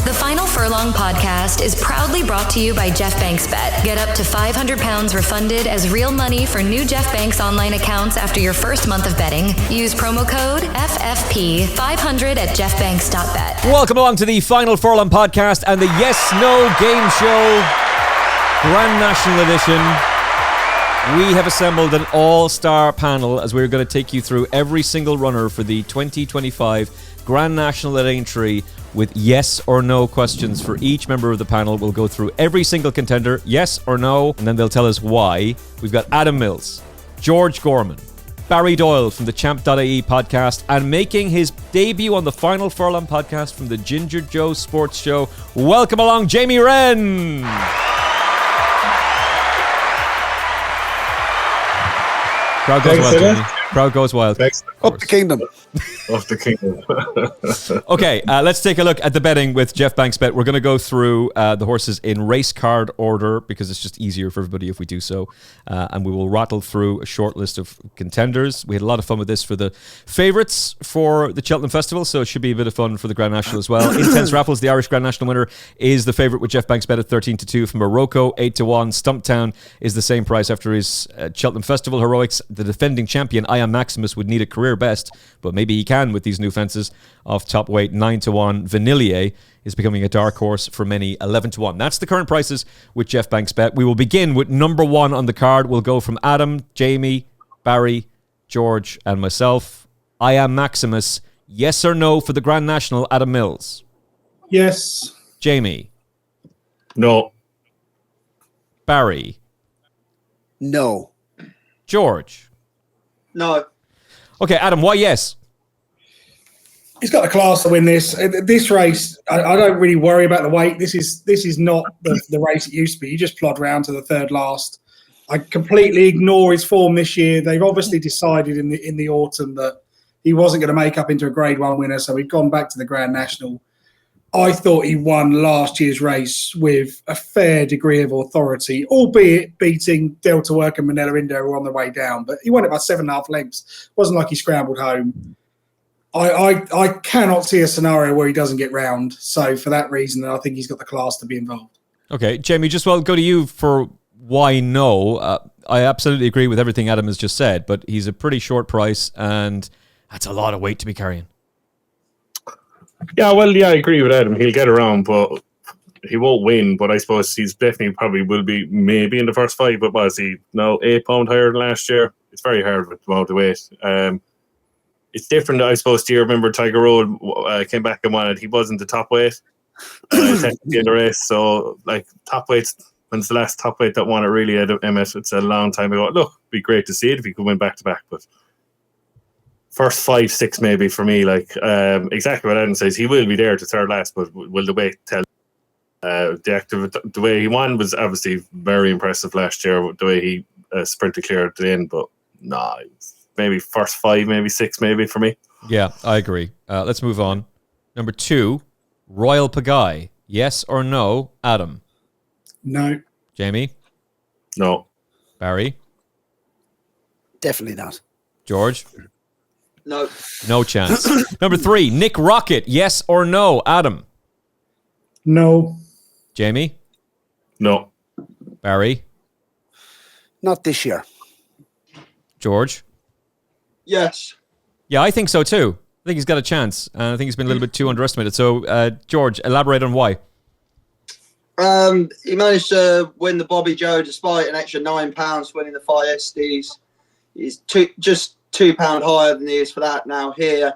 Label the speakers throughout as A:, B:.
A: The Final Furlong Podcast is proudly brought to you by Geoff Banks Bet. Get up to £500 refunded as real money for new Geoff Banks online accounts after your first month of betting. Use promo code FFP500 at geoffbanks.bet.
B: Welcome along to the Final Furlong Podcast and the Yes No Game Show Grand National Edition. We have assembled an all-star panel as we're going to take you through every single runner for the 2025 Grand National at Aintree with yes or no questions for each member of the panel. We'll go through every single contender, yes or no, and then they'll tell us why. We've got Adam Mills, George Gorman, Barry Doyle from the Champ.ie podcast, and making his debut on the Final Furlong Podcast from the Ginger Joe Sports Show. Welcome along, Jaime Wrenn. Crowd goes wild, Jamie. Crowd goes wild.
C: Up the kingdom.
D: Of the kingdom.
B: Okay, let's take a look at the betting with Geoff Banks Bet. We're going to go through the horses in race card order because it's just easier for everybody if we do so. And we will rattle through a short list of contenders. We had a lot of fun with this for the favourites for the Cheltenham Festival, so it should be a bit of fun for the Grand National as well. Intense Raffles, the Irish Grand National winner, is the favourite with Geoff Banks Bet at 13-2 from Morocco, 8-1. Stumptown is the same price after his Cheltenham Festival heroics. The defending champion, Am Maximus, would need a career best, but maybe he can with these new fences. Off top weight, 9-1. Vanillier is becoming a dark horse for many, 11-1. That's the current prices with Geoff Banks Bet. We will begin with number one on the card. We'll go from Adam, Jamie, Barry, George, and myself. Am Maximus, yes or no for the Grand National. Adam Mills.
E: Yes.
B: Jamie.
D: No.
B: Barry.
C: No.
B: George.
F: No.
B: Okay, Adam, why yes?
E: He's got the class to win this. This race, I don't really worry about the weight. This is not the race it used to be. You just plod round to the third last. I completely ignore his form this year. They've obviously decided in the autumn that he wasn't going to make up into a Grade 1 winner, so we've gone back to the Grand National. I thought he won last year's race with a fair degree of authority, albeit beating Delta Work and Minella Indo were on the way down. But he won it by 7.5 lengths. It wasn't like he scrambled home. I cannot see a scenario where he doesn't get round. So for that reason, I think he's got the class to be involved.
B: Okay, Jamie, just go to you for why no. I absolutely agree with everything Adam has just said, but he's a pretty short price and that's a lot of weight to be carrying.
D: Yeah, I agree with Adam. He'll get around, but he won't win. But I suppose he's definitely probably will be maybe in the first 5. But was he 8 pound higher than last year? It's very hard with the amount of weight. It's different, I suppose. Do you remember Tiger Road came back and won it? He wasn't the top weight at the end of the race. So, top weights, when's the last top weight that won it really at Emmet? It's a long time ago. Look, it'd be great to see it if he could win back to back, but first 5, 6 maybe for me. Exactly what Adam says. He will be there to third last, but will the weight tell? The way he won was obviously very impressive last year. The way he sprinted clear at the end, but maybe first 5, maybe 6, maybe for me.
B: Yeah, I agree. Let's move on. Number 2, Royal Pagay. Yes or no, Adam?
E: No.
B: Jamie?
D: No.
B: Barry?
C: Definitely not.
B: George?
F: No.
B: No chance. Number 3, Nick Rocket. Yes or no, Adam?
E: No.
B: Jamie?
D: No.
B: Barry?
C: Not this year.
B: George?
F: Yes.
B: Yeah, I think so too. I think he's got a chance. I think he's been a little bit too underestimated. So, George, elaborate on why.
F: He managed to win the Bobby Joe despite an extra £9 winning the Five Estes. He's just £2 higher than he is for that now here.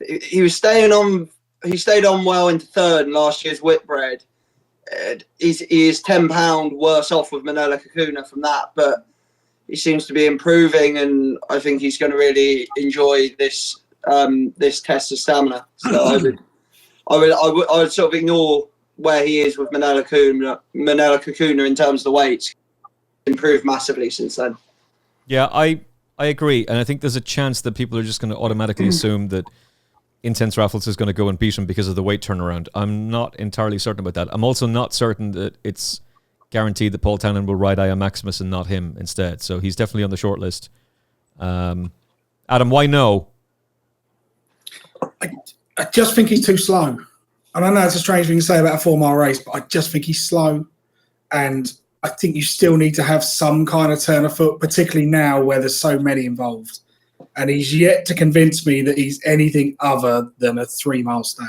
F: He stayed on well into third in last year's Whitbread. He is £10 worse off with Minella Cocooner from that, but he seems to be improving, and I think he's going to really enjoy this test of stamina. So I would sort of ignore where he is with Minella Cocooner in terms of the weights. Improved massively since then.
B: Yeah, I agree, and I think there's a chance that people are just going to automatically assume that Intense Raffles is going to go and beat him because of the weight turnaround. I'm not entirely certain about that. I'm also not certain that it's guaranteed that Paul Townend will ride Am Maximus and not him instead. So he's definitely on the short list. Adam, why no?
E: I just think he's too slow. And I know it's a strange thing to say about a 4-mile race, but I just think he's slow. And I think you still need to have some kind of turn of foot, particularly now where there's so many involved. And he's yet to convince me that he's anything other than a 3-mile stayer.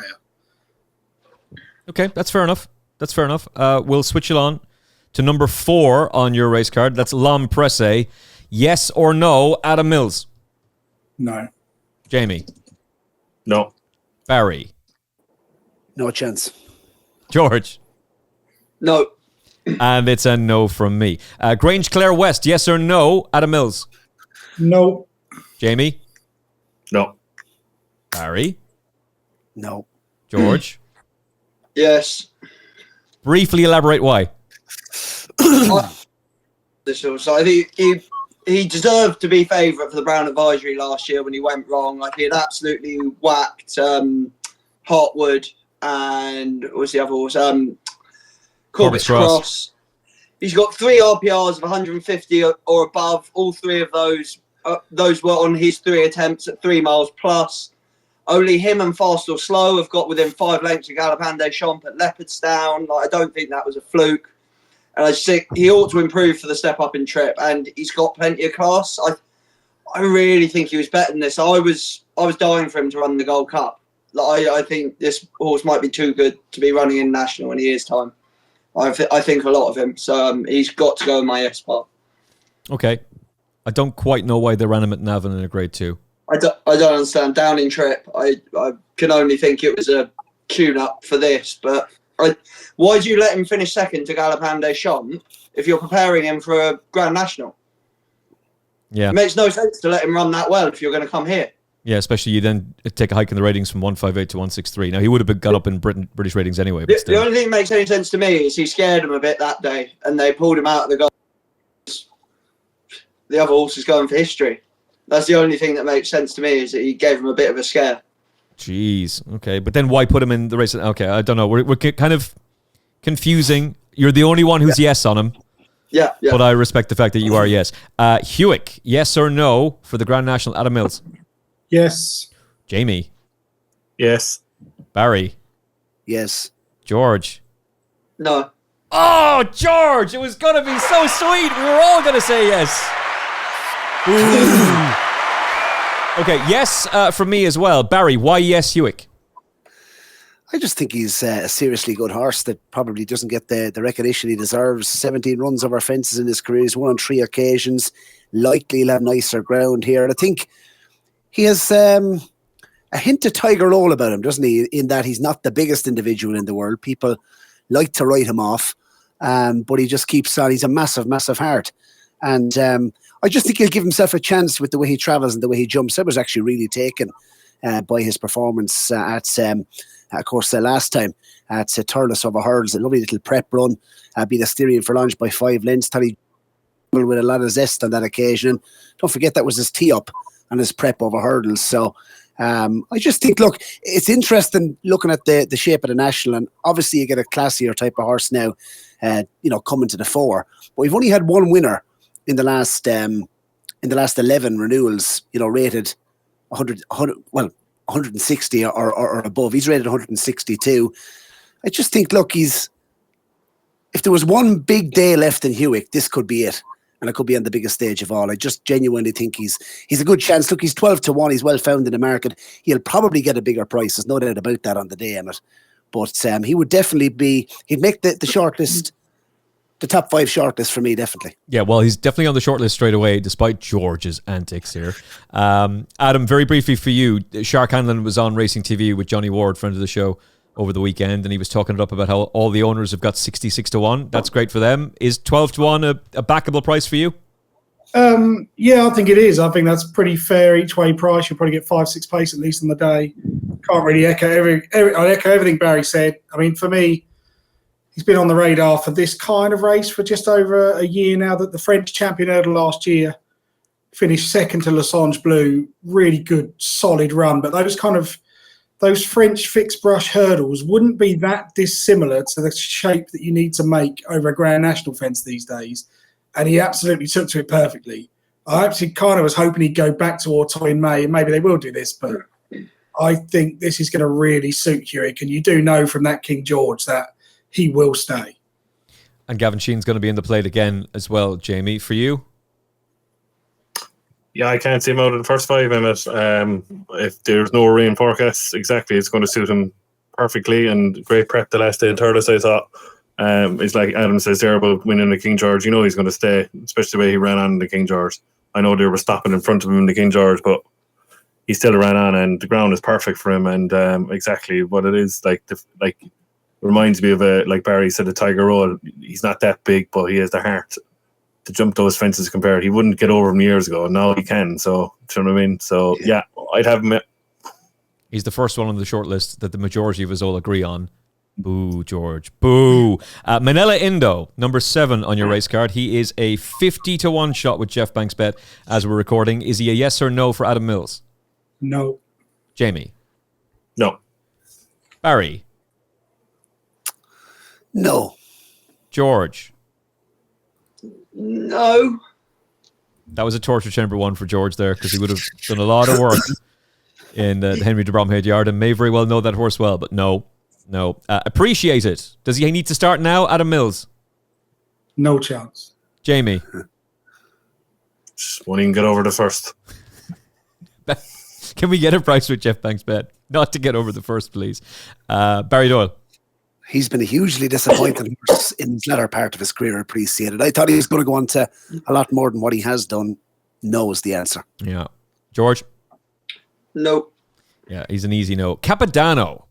B: Okay, that's fair enough. We'll switch it on to number 4 on your race card. That's L'Homme Presse. Yes or no, Adam Mills?
E: No.
B: Jamie?
D: No.
B: Barry?
C: No chance.
B: George?
F: No.
B: And it's a no from me. Grangeclare West, yes or no, Adam Mills?
E: No.
B: Jamie?
D: No.
B: Barry?
C: No.
B: George?
F: Yes.
B: Briefly elaborate why.
F: So he deserved to be favourite for the Brown Advisory last year when he went wrong. Like, he had absolutely whacked Hartwood and what was the other one? Corbett's Cross. He's got 3 RPRs of 150 or above. All 3 of those were on his 3 attempts at 3 miles plus. Only him and Fast or Slow have got within 5 lengths of Galopin Des Champs at Leopardstown. Like, I don't think that was a fluke. And I just think he ought to improve for the step up in trip. And he's got plenty of class. I really think he was better than this. I was dying for him to run the Gold Cup. Like, I think this horse might be too good to be running in National in a year's time. I think a lot of him. So he's got to go in my yes part.
B: Okay. I don't quite know why they ran him at Navan in a grade 2.
F: I don't understand. Down in trip, I can only think it was a tune-up for this. But why do you let him finish second to Galopin Des Champs if you're preparing him for a Grand National?
B: Yeah.
F: It makes no sense to let him run that well if you're going to come here.
B: Yeah, especially you then take a hike in the ratings from 158 to 163. Now, he would have got up in British ratings anyway. But
F: the only thing that makes any sense to me is he scared him a bit that day and they pulled him out of the goal. The other horse is going for history. That's the only thing that makes sense to me, is that he gave him a bit of a scare.
B: Jeez. Okay. But then why put him in the race? Okay. I don't know. We're kind of confusing. You're the only one who's yes on him.
F: Yeah.
B: But I respect the fact that you are yes. Hewick, yes or no for the Grand National, Adam Mills?
E: Yes.
B: Jamie?
D: Yes.
B: Barry?
C: Yes.
B: George?
F: No.
B: Oh, George! It was going to be so sweet. We were all going to say yes. Okay, yes from me as well. Barry, why yes, Hewick?
C: I just think he's a seriously good horse that probably doesn't get the recognition he deserves. 17 runs over fences in his career. He's won on 3 occasions. Likely he'll have nicer ground here. And I think he has a hint of Tiger Roll about him, doesn't he? In that he's not the biggest individual in the world. People like to write him off, but he just keeps on. He's a massive, massive heart. And I just think he'll give himself a chance with the way he travels and the way he jumps. I was actually really taken by his performance of course, last time at Turles over hurdles. A lovely little prep run. Beat Asterion for lunch by 5 lengths. Thought he with a lot of zest on that occasion. And don't forget that was his tee up and his prep over hurdles. So I just think, look, it's interesting looking at the shape of the National, and obviously you get a classier type of horse now, coming to the fore. But we've only had one winner in the last 11 renewals, rated 160 or above. He's rated 162. I just think, look, if there was one big day left in Hewick, this could be it. And it could be on the biggest stage of all. I just genuinely think he's a good chance. Look, he's 12-1. He's well found in the market. He'll probably get a bigger price. There's no doubt about that on the day, Emmet. But he would definitely he'd make the shortlist, the top 5 shortlist for me, definitely.
B: Yeah, well, he's definitely on the shortlist straight away, despite George's antics here. Adam, very briefly for you, Shark Hanlon was on Racing TV with Johnny Ward, friend of the show, over the weekend, and he was talking it up about how all the owners have got 66-1. That's great for them. Is 12-1 a backable price for you?
E: Yeah, I think it is. I think that's pretty fair each way price. You'll probably get 5-6 pace at least on the day. Can't really echo everything Barry said. I mean, for me, he's been on the radar for this kind of race for just over a year now. That the French champion hurdle last year finished second to Losange Blue. Really good, solid run. But those French fixed brush hurdles wouldn't be that dissimilar to the shape that you need to make over a Grand National fence these days. And he absolutely took to it perfectly. I actually kind of was hoping he'd go back to Auto in May, and maybe they will do this, but I think this is going to really suit Hewick, and you do know from that King George that he will stay.
B: And Gavin Sheen's going to be in the plate again as well, Jamie. For you?
D: Yeah, I can't see him out of the first 5, Emmet. If there's no rain forecast, exactly, it's going to suit him perfectly, and great prep the last day in Thurles, I thought. It's like Adam says there about winning the King George. You know he's going to stay, especially the way he ran on the King George. I know they were stopping in front of him in the King George, but he still ran on, and the ground is perfect for him. And exactly what it is, reminds me of like Barry said, a Tiger Roll. He's not that big, but he has the heart to jump those fences compared. He wouldn't get over them years ago, and now he can. So, do you know what I mean? So, yeah, I'd have him.
B: He's the first one on the shortlist that the majority of us all agree on. Boo, George. Boo. Minella Indo, number 7 on your race card. He is a 50-1 shot with Geoff Banks Bet as we're recording. Is he a yes or no for Adam Mills?
E: No.
B: Jamie?
D: No.
B: Barry?
C: No.
B: George?
F: No.
B: That was a torture chamber one for George there, because he would have done a lot of work in the Henry de Bromhead yard and may very well know that horse well, but no. Appreciate it. Does he need to start now, Adam Mills?
E: No chance.
B: Jamie?
D: Just won't even get over the first.
B: Can we get a price with Geoff Banks Bet? Not to get over the first, please. Barry Doyle?
C: He's been a hugely disappointing horse in the latter part of his career, appreciated. I thought he was going to go on to a lot more than what he has done. No is the answer.
B: Yeah. George?
F: No.
B: Yeah, he's an easy no. Capodanno.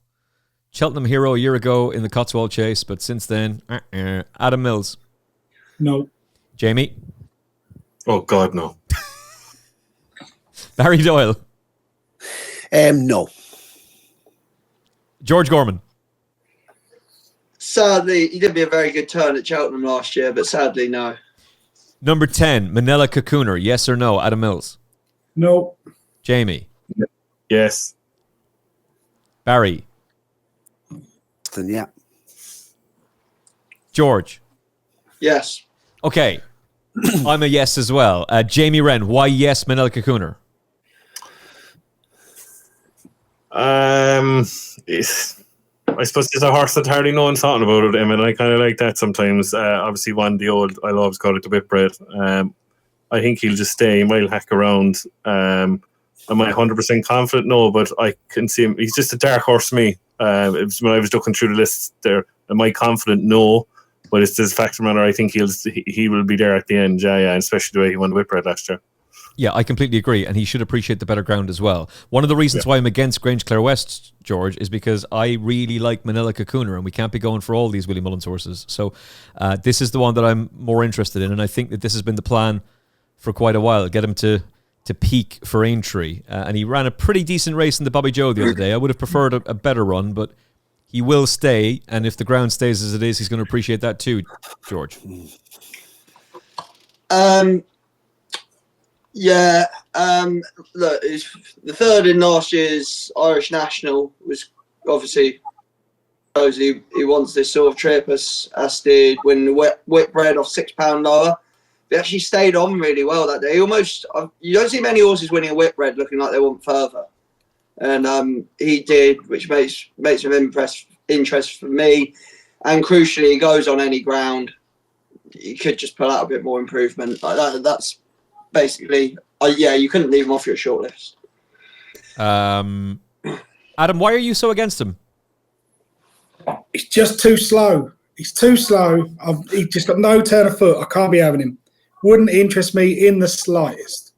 B: Cheltenham hero a year ago in the Cotswold Chase, but since then, Adam Mills?
E: No.
B: Jamie?
D: Oh, God, no.
B: Barry Doyle?
C: No.
B: George Gorman?
F: Sadly, he did be a very good turn at Cheltenham last year, but sadly, no.
B: Number 10, Minella Cocooner. Yes or no, Adam Mills?
E: No.
B: Jamie?
D: Yes.
B: Barry?
C: Then, yeah.
B: George?
F: Yes.
B: Okay. I'm a yes as well. Jaime Wrenn, why yes, Minella Cocooner?
D: I suppose it's a horse that hardly no one's talking about it, and I kind of like that sometimes. Obviously, the old, I always call it the whipbread. I think he'll just stay. He might hack around. Am I 100% confident? No, but I can see him. He's just a dark horse to me. When I was looking through the list there, am I confident? No, but it's this fact of the matter. I think he will be there at the end. Yeah, especially the way he won the whipbread last year.
B: Yeah, I completely agree, and he should appreciate the better ground as well. One of the reasons why I'm against Grangeclare West, George, is because I really like Minella Cocooner, and we can't be going for all these Willie Mullins horses. So this is the one that I'm more interested in, and I think that this has been the plan for quite a while. Get him to peak for Aintree, and he ran a pretty decent race in the Bobby Joe the other day. I would have preferred a better run, but he will stay, and if the ground stays as it is, he's going to appreciate that too, George.
F: Yeah, look, the third in last year's Irish National was obviously he wants this sort of trip as did when the whipbread off £6 lower. He actually stayed on really well that day. You don't see many horses winning a whipbread looking like they want further, and he did, which makes him interest for me. And crucially, he goes on any ground. He could just pull out a bit more improvement. Like that. That's basically, you couldn't leave him off your shortlist.
B: Adam, why are you so against him?
E: He's just too slow. He's too slow. He's just got no turn of foot. I can't be having him. Wouldn't interest me in the slightest.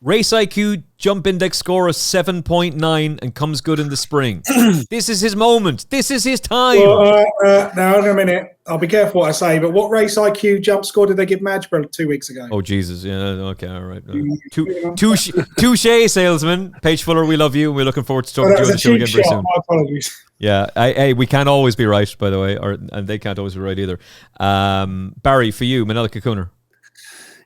B: Race IQ jump index score of 7.9 and comes good in the spring. This is his moment. This is his time.
E: Well, now, hang on a minute. I'll be careful what I say, but what race IQ jump score did they give Madgeborough 2 weeks ago?
B: Oh, Jesus. Yeah, okay, all right. Touche, salesman. Paige Fuller, we love you, and we're looking forward to talking to you on the show again very soon.
E: My apologies.
B: Yeah, hey, we can't always be right, by the way, and they can't always be right either. Barry, for you, Minella Cocooner.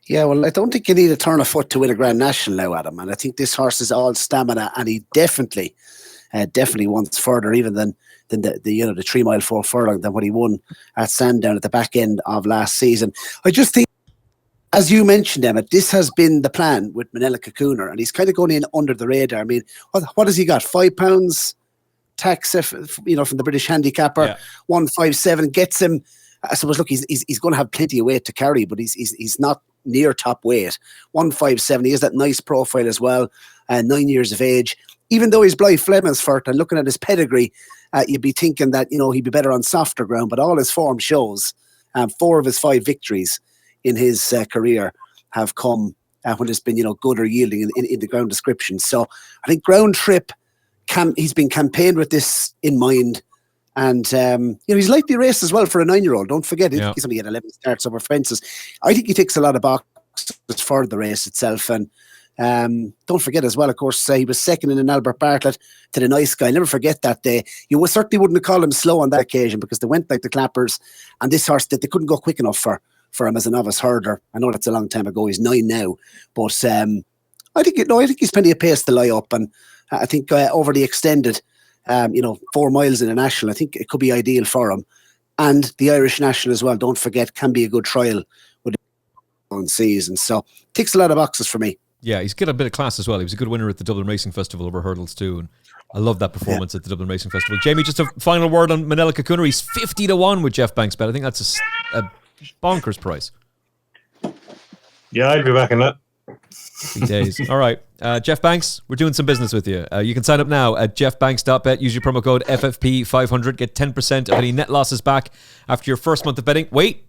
C: Yeah, well, I don't think you need a turn of foot to win a Grand National now, Adam. And I think this horse is all stamina, and he definitely wants further, even than the 3 mile 4 furlong than what he won at Sandown at the back end of last season. I just think as you mentioned, Emmet, this has been the plan with Minella Cocooner, and he's kind of going in under the radar. I mean, what has he got? £5 tax, from the British handicapper.
B: Yeah.
C: 157 gets him. I suppose. Look, he's going to have plenty of weight to carry, but he's not near top weight. 157. He has that nice profile as well. 9 years of age. Even though he's Blythe Flemonsford, and looking at his pedigree, you'd be thinking that he'd be better on softer ground. But all his form shows. 4 of his 5 victories in his career have come when it's been, good or yielding in the ground description. So I think ground trip, he's been campaigned with this in mind. And, he's lightly raced as well for a 9-year-old. Don't forget, he's only had 11 starts over fences. I think he ticks a lot of boxes for the race itself. And don't forget as well, of course, he was second in an Albert Bartlett to the nice guy. Never forget that day. You certainly wouldn't have called him slow on that occasion, because they went like the clappers. And this horse, they couldn't go quick enough for him as a novice herder. I know that's a long time ago. He's 9 now. But I think he's plenty of pace to lie up. And I think over the extended, 4 miles in a national, I think it could be ideal for him. And the Irish national as well, don't forget, can be a good trial with the own season. So ticks a lot of boxes for me.
B: Yeah, he's got a bit of class as well. He was a good winner at the Dublin Racing Festival over hurdles too, and I love that performance at the Dublin Racing Festival. Jamie, just a final word on Minella Cocooner. He's 50-1 with Geoff Banks Bet. I think that's a bonkers price.
D: Yeah, I'd be back in that.
B: Happy days. All right. Geoff Banks, we're doing some business with you. You can sign up now at geoffbanks.bet. Use your promo code FFP500. Get 10% of any net losses back after your first month of betting. Wait.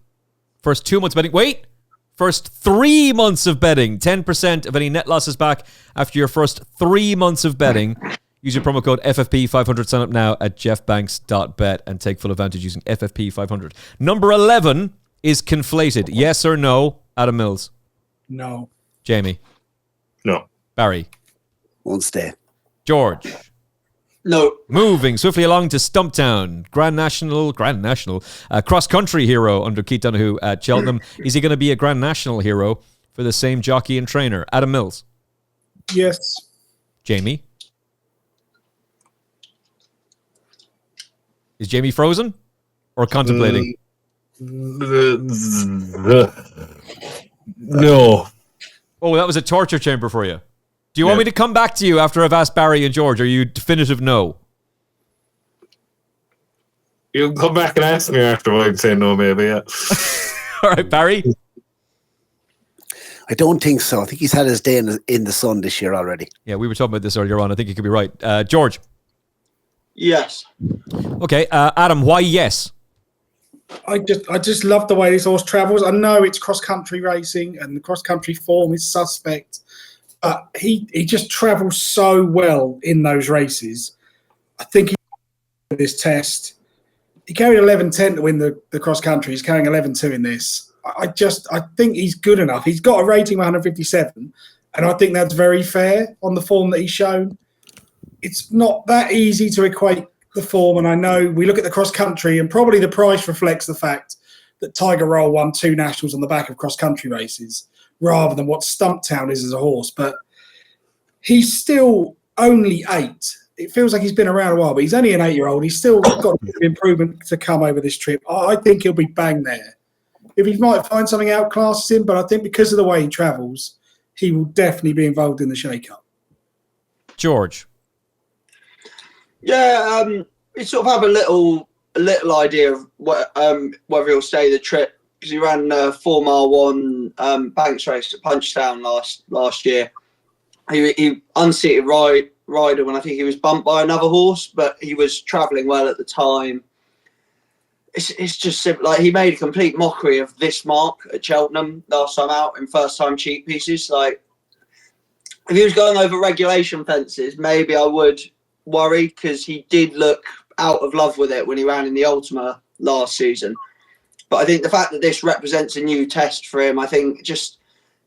B: First 2 months of betting. Wait. First 3 months of betting. 10% of any net losses back after your first 3 months of betting. Use your promo code FFP500. Sign up now at geoffbanks.bet and take full advantage using FFP500. Number 11 is Conflated. Yes or no, Adam Mills?
E: No.
B: Jamie?
D: No.
B: Barry?
C: Won't stay.
B: George?
F: No.
B: Moving swiftly along to Stumptown, Grand National, cross-country hero under Keith Donoghue at Cheltenham. Is he going to be a Grand National hero for the same jockey and trainer? Adam Mills?
E: Yes.
B: Jamie? Is Jamie frozen or contemplating?
D: No.
B: Oh, that was a torture chamber for you. Do you want me to come back to you after I've asked Barry and George? Are you definitive no?
D: You'll come back and ask me after I'd say no, maybe, yeah.
B: All right, Barry?
C: I don't think so. I think he's had his day in the sun this year already.
B: Yeah, we were talking about this earlier on. I think you could be right. George?
F: Yes.
B: Okay, Adam, why yes?
E: I just love the way this horse travels. I know it's cross-country racing and the cross-country form is suspect. He just travels so well in those races. I think this test, he carried 11.10 to win the cross country. He's carrying 11.2 in this. I think he's good enough. He's got a rating of 157, and I think that's very fair on the form that he's shown. It's not that easy to equate the form, and I know we look at the cross country, and probably the price reflects the fact that Tiger Roll won 2 nationals on the back of cross country races, rather than what Stumptown is as a horse. But he's still only 8. It feels like he's been around a while, but he's only an 8-year-old. He's still got a bit of improvement to come over this trip. I think he'll be bang there. If he might find something outclasses him, but I think because of the way he travels, he will definitely be involved in the shake-up.
B: George?
F: Yeah, we sort of have a little idea of whether he'll stay the trip, because he ran a 4 mile 1 Banks race at Punchtown last year. He unseated rider when I think he was bumped by another horse, but he was travelling well at the time. It's just simple. Like, he made a complete mockery of this mark at Cheltenham last time out in first time cheap pieces. Like, if he was going over regulation fences, maybe I would worry, because he did look out of love with it when he ran in the Ultima last season. But I think the fact that this represents a new test for him, I think just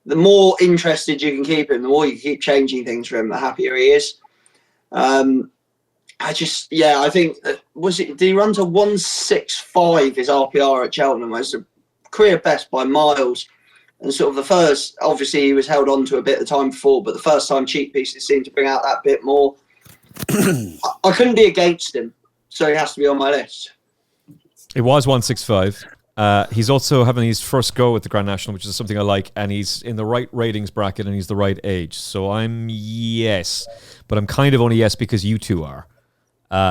F: the more interested you can keep him, the more you keep changing things for him, the happier he is. I think, did he run to 165 his RPR at Cheltenham? It was a career best by miles. And sort of the first, obviously he was held on to a bit the time before, but the first time cheap pieces seemed to bring out that bit more. I couldn't be against him, so he has to be on my list.
B: It was 165. He's also having his first go at the Grand National, which is something I like, and he's in the right ratings bracket and he's the right age. So I'm yes, but I'm kind of only yes because you two are.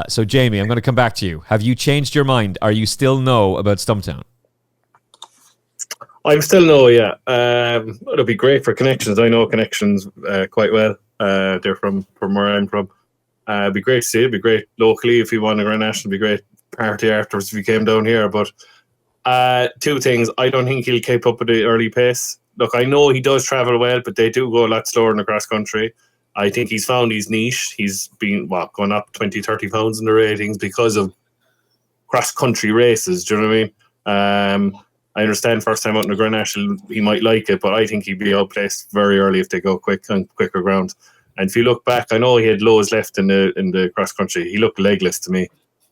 B: So Jamie, I'm going to come back to you. Have you changed your mind? Are you still no about Stumptown?
D: I'm still no, yeah. It'll be great for connections. I know connections quite well. They're from where I'm from. It'd be great to see. It'd be great locally if he won a Grand National. It'd be great party afterwards if he came down here. But two things. I don't think he'll keep up with the early pace. Look, I know he does travel well, but they do go a lot slower in the cross country. I think he's found his niche. He's been going up 20, 30 pounds in the ratings because of cross country races. Do you know what I mean? I understand first time out in the Grand National he might like it, but I think he'd be outplaced very early if they go quick on quicker ground. And if you look back, I know he had lows left in the cross country. He looked legless to me,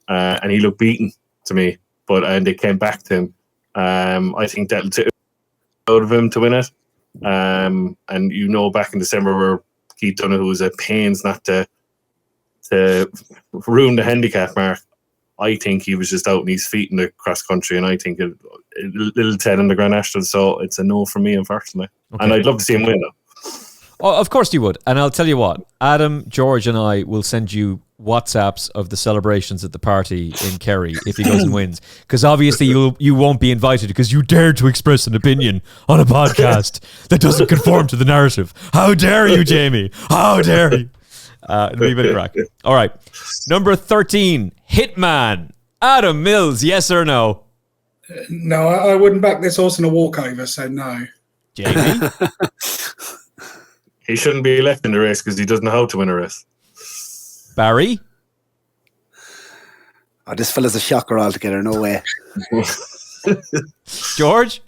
D: and he looked beaten to me. And they came back to him. I think that'll take out of him to win it. And back in December where Keith Donoghue was at pains not to ruin the handicap mark. I think he was just out on his feet in the cross country, and I think a little 10 in the Grand National. So it's a no for me, unfortunately. Okay. And I'd love to see him win, though.
B: Oh, of course you would. And I'll tell you what, Adam, George, and I will send you WhatsApps of the celebrations at the party in Kerry if he goes and wins. Because obviously you won't be invited because you dared to express an opinion on a podcast that doesn't conform to the narrative. How dare you, Jamie? How dare you? It'll be a bit of crack. All right. Number 13, Hitman. Adam Mills, yes or no?
E: No, I wouldn't back this horse in a walkover, so no.
B: Jamie?
D: He shouldn't be left in the race because he doesn't know how to win a race.
B: Barry?
C: Oh, this fella's a shocker altogether. No way.
B: George?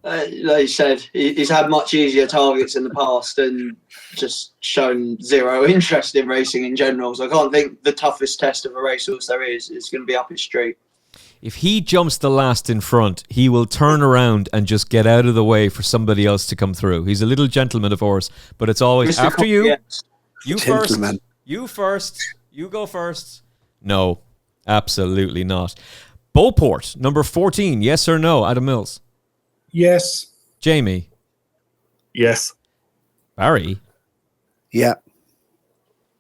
F: Like you said, he's had much easier targets in the past and just shown zero interest in racing in general. So I can't think the toughest test of a racehorse there is going to be up his street.
B: If he jumps the last in front, he will turn around and just get out of the way for somebody else to come through. He's a little gentleman of horse, but it's always
F: Mr.
B: after you.
F: Yes.
B: You
C: Gentleman.
B: first. You first. You go first. No, absolutely not. Beauport, number 14. Yes or no, Adam Mills?
E: Yes.
B: Jamie?
D: Yes.
B: Barry?
C: Yeah.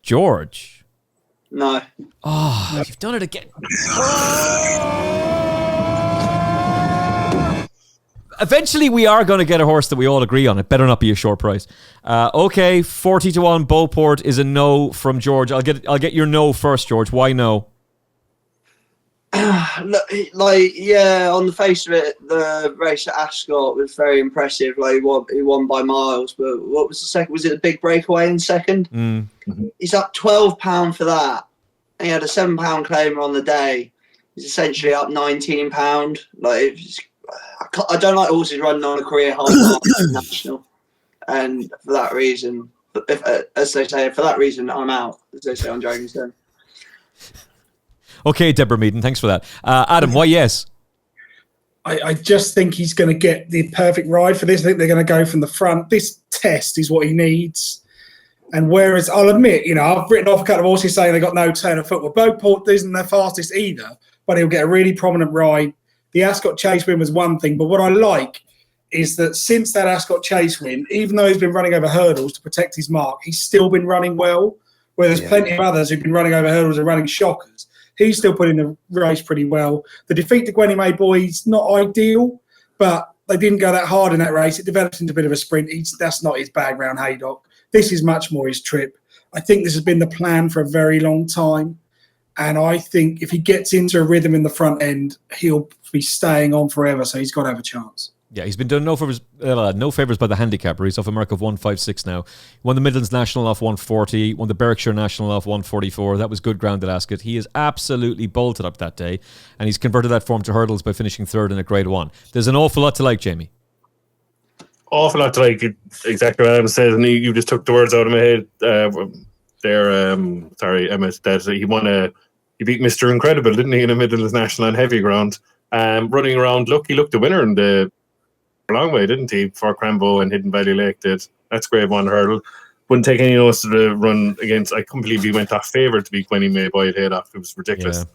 B: George?
F: No.
B: Oh, you've done it again. Eventually, we are going to get a horse that we all agree on. It better not be a short price. Okay, 40-1 Beauport is a no from George. I'll get your no first, George. Why no?
F: On the face of it, the race at Ascot was very impressive. Like he won by miles. But what was the second? Was it a big breakaway in second?
B: Mm-hmm.
F: He's up £12 for that. And he had a £7 claimer on the day. He's essentially up £19. Like I don't like horses running on a career high national, and for that reason, as they say, for that reason, I'm out. As they say on Dragon's Den.
B: Okay, Deborah Meaden, thanks for that. Adam, why yes?
E: I just think he's going to get the perfect ride for this. I think they're going to go from the front. This test is what he needs. And whereas I'll admit, I've written off a couple of horses saying they got no turn of foot. Well, Beauport isn't the fastest either, but he'll get a really prominent ride. The Ascot Chase win was one thing, but what I like is that since that Ascot Chase win, even though he's been running over hurdles to protect his mark, he's still been running well, where there's plenty of others who've been running over hurdles and running shockers. He's still putting the race pretty well. The defeat to Gwenny May Boy's not ideal, but they didn't go that hard in that race. It developed into a bit of a sprint. That's not his bag round Haydock. This is much more his trip. I think this has been the plan for a very long time. And I think if he gets into a rhythm in the front end, he'll be staying on forever. So he's got to have a chance.
B: Yeah, he's been done no favours by the handicapper. He's off a mark of 156 now. Won the Midlands National off 140. Won the Berwickshire National off 144. That was good ground at Ascot. He is absolutely bolted up that day. And he's converted that form to hurdles by finishing third in a Grade 1. There's an awful lot to like, Jamie.
D: Awful lot to like. Exactly what Adam said. And you just took the words out of my head there. Emmet, that he beat Mr. Incredible, didn't he, in the Midlands National on heavy ground. Running around, he looked the winner in the long way, didn't he, for Crambo and Hidden Valley Lake did. That's Grade 1 hurdle. Wouldn't take any notice of the run against. I couldn't believe he went off favourite to beat Gwenny May Boy at head off. It was ridiculous.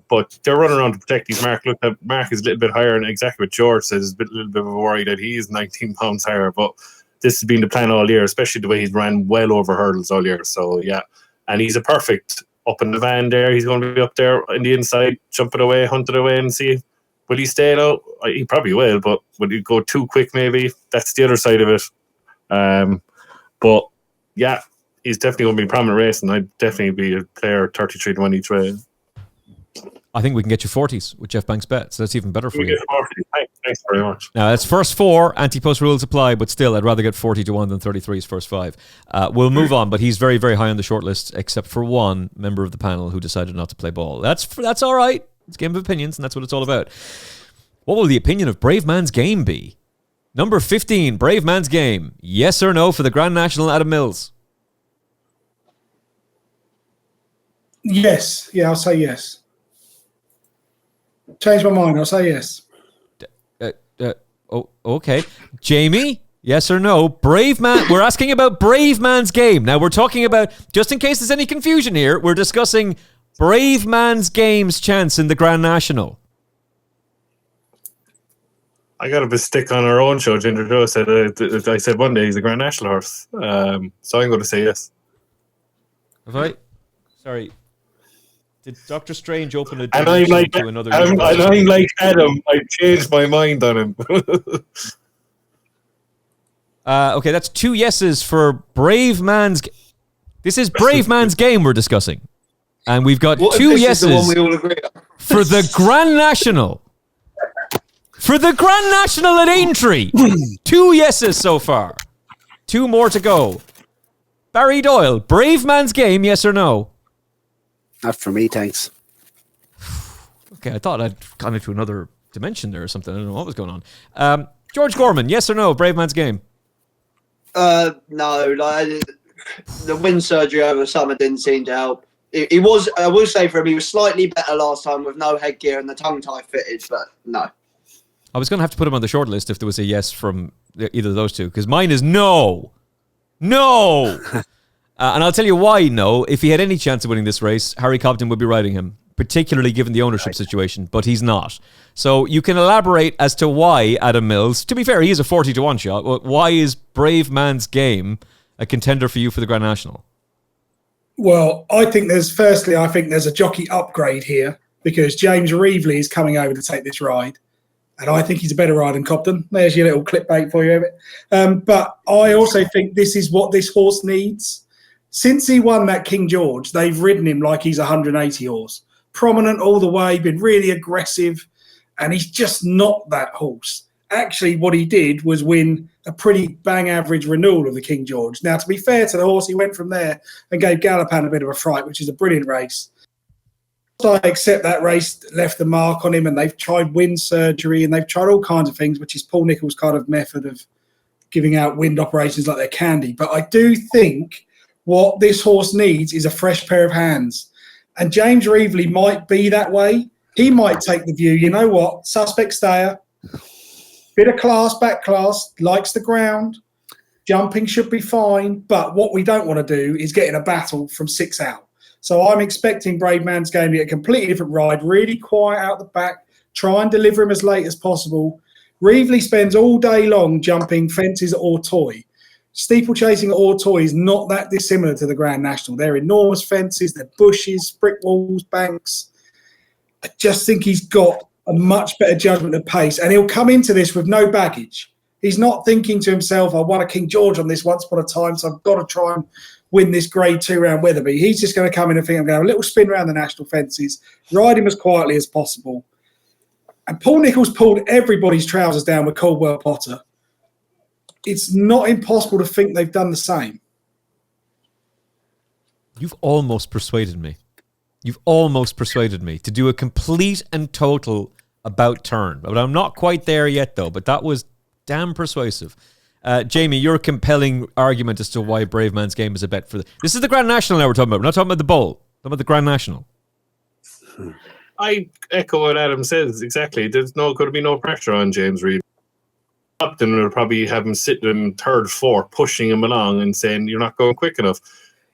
D: But they're running around to protect these Mark. Look, that Mark is a little bit higher, and exactly what George says is a little bit of a worry that he is 19 pounds higher. But this has been the plan all year, especially the way he's ran well over hurdles all year. So, yeah. And he's a perfect up in the van there. He's going to be up there in the inside, jumping away, hunting away, and see. Will he stay out? He probably will, but will he go too quick maybe? That's the other side of it. But, yeah, he's definitely going to be a prominent race, and I'd definitely be a player 33 to 1 each way.
B: I think we can get you 40s with Geoff Banks Bet, so that's even better for you.
D: Thanks very much.
B: Now, it's first 4, anti-post rules apply, but still, I'd rather get 40 to 1 than 33's first 5. We'll move on, but he's very, very high on the shortlist, except for one member of the panel who decided not to play ball. That's all right. It's a game of opinions, and that's what it's all about. What will the opinion of Brave Man's Game be? Number 15, Brave Man's Game. Yes or no for the Grand National, Adam Mills?
E: Yes. Yeah, I'll say yes. Change my mind. I'll say yes.
B: Okay. Jamie, yes or no? Brave Man. We're asking about Brave Man's Game. Now, we're talking about, just in case there's any confusion here, we're discussing Brave Man's Game's chance in the Grand National.
D: I got a bit stick on our own show. Ginger Joe said, I said one day he's a Grand National horse. So I'm going to say yes.
B: Have I? Sorry. Did Dr. Strange open a door
D: to another universe? I'm like Adam. I changed my mind on him.
B: Okay, that's 2 yeses for Brave Man's... This is Brave Man's Game we're discussing. And we've got 2 yeses
F: the one we all agree on?
B: For the Grand National. For the Grand National at Aintree. 2 yeses so far. 2 more to go. Barry Doyle, Brave Man's Game, yes or no?
C: Not for me, thanks.
B: Okay, I thought I'd gone into another dimension there or something. I don't know what was going on. George Gorman, yes or no? Brave Man's Game.
F: No, the wind surgery over summer didn't seem to help. He was, I will say for him, he was slightly better last time with no headgear and the tongue tie fitted, but no.
B: I was going to have to put him on the short list if there was a yes from either of those two, because mine is no. No! And I'll tell you why no. If he had any chance of winning this race, Harry Cobden would be riding him, particularly given the ownership situation, but he's not. So you can elaborate as to why Adam Mills, to be fair, he is a 40 to 1 shot. Why is Brave Man's Game a contender for you for the Grand National?
E: Well, I think there's a jockey upgrade here because James Reevely is coming over to take this ride. And I think he's a better rider than Cobden. There's your little clickbait for you, Emmet. But I also think this is what this horse needs. Since he won that King George, they've ridden him like he's a 180 horse. Prominent all the way, been really aggressive, and he's just not that horse. Actually, what he did was win a pretty bang average renewal of the King George. Now, to be fair to the horse, he went from there and gave Gallopan a bit of a fright, which is a brilliant race. I accept that race left the mark on him, and they've tried wind surgery and they've tried all kinds of things, which is Paul Nicholls' kind of method of giving out wind operations like they're candy. But I do think what this horse needs is a fresh pair of hands. And James Reevely might be that way. He might take the view, you know what, suspect stayer, bit of class, back class, likes the ground, jumping should be fine. But what we don't want to do is get in a battle from 6 out. So I'm expecting Brave Man's Game to get a completely different ride, really quiet out the back, try and deliver him as late as possible. Reevely spends all day long jumping fences at Auteuil. Steeplechasing at Auteuil is not that dissimilar to the Grand National. They're enormous fences, they're bushes, brick walls, banks. I just think he's got a much better judgment of pace, and he'll come into this with no baggage. He's not thinking to himself, I won a King George on this once upon a time, so I've got to try and win this Grade 2 round Weatherby. He's just going to come in and think, I'm going to have a little spin around the national fences, ride him as quietly as possible. And Paul Nicholls pulled everybody's trousers down with Caldwell Potter. It's not impossible to think they've done the same.
B: You've almost persuaded me. You've almost persuaded me to do a complete and total about turn. But I'm not quite there yet, though. But that was damn persuasive. Jamie, your compelling argument as to why Brave Man's Game is a bet for this is the Grand National now we're talking about. We're not talking about the Bowl. We're talking about the Grand National.
D: I echo what Adam says exactly. There's going to be no pressure on James Reed. Upton will probably have him sitting in third, fourth, pushing him along and saying, you're not going quick enough.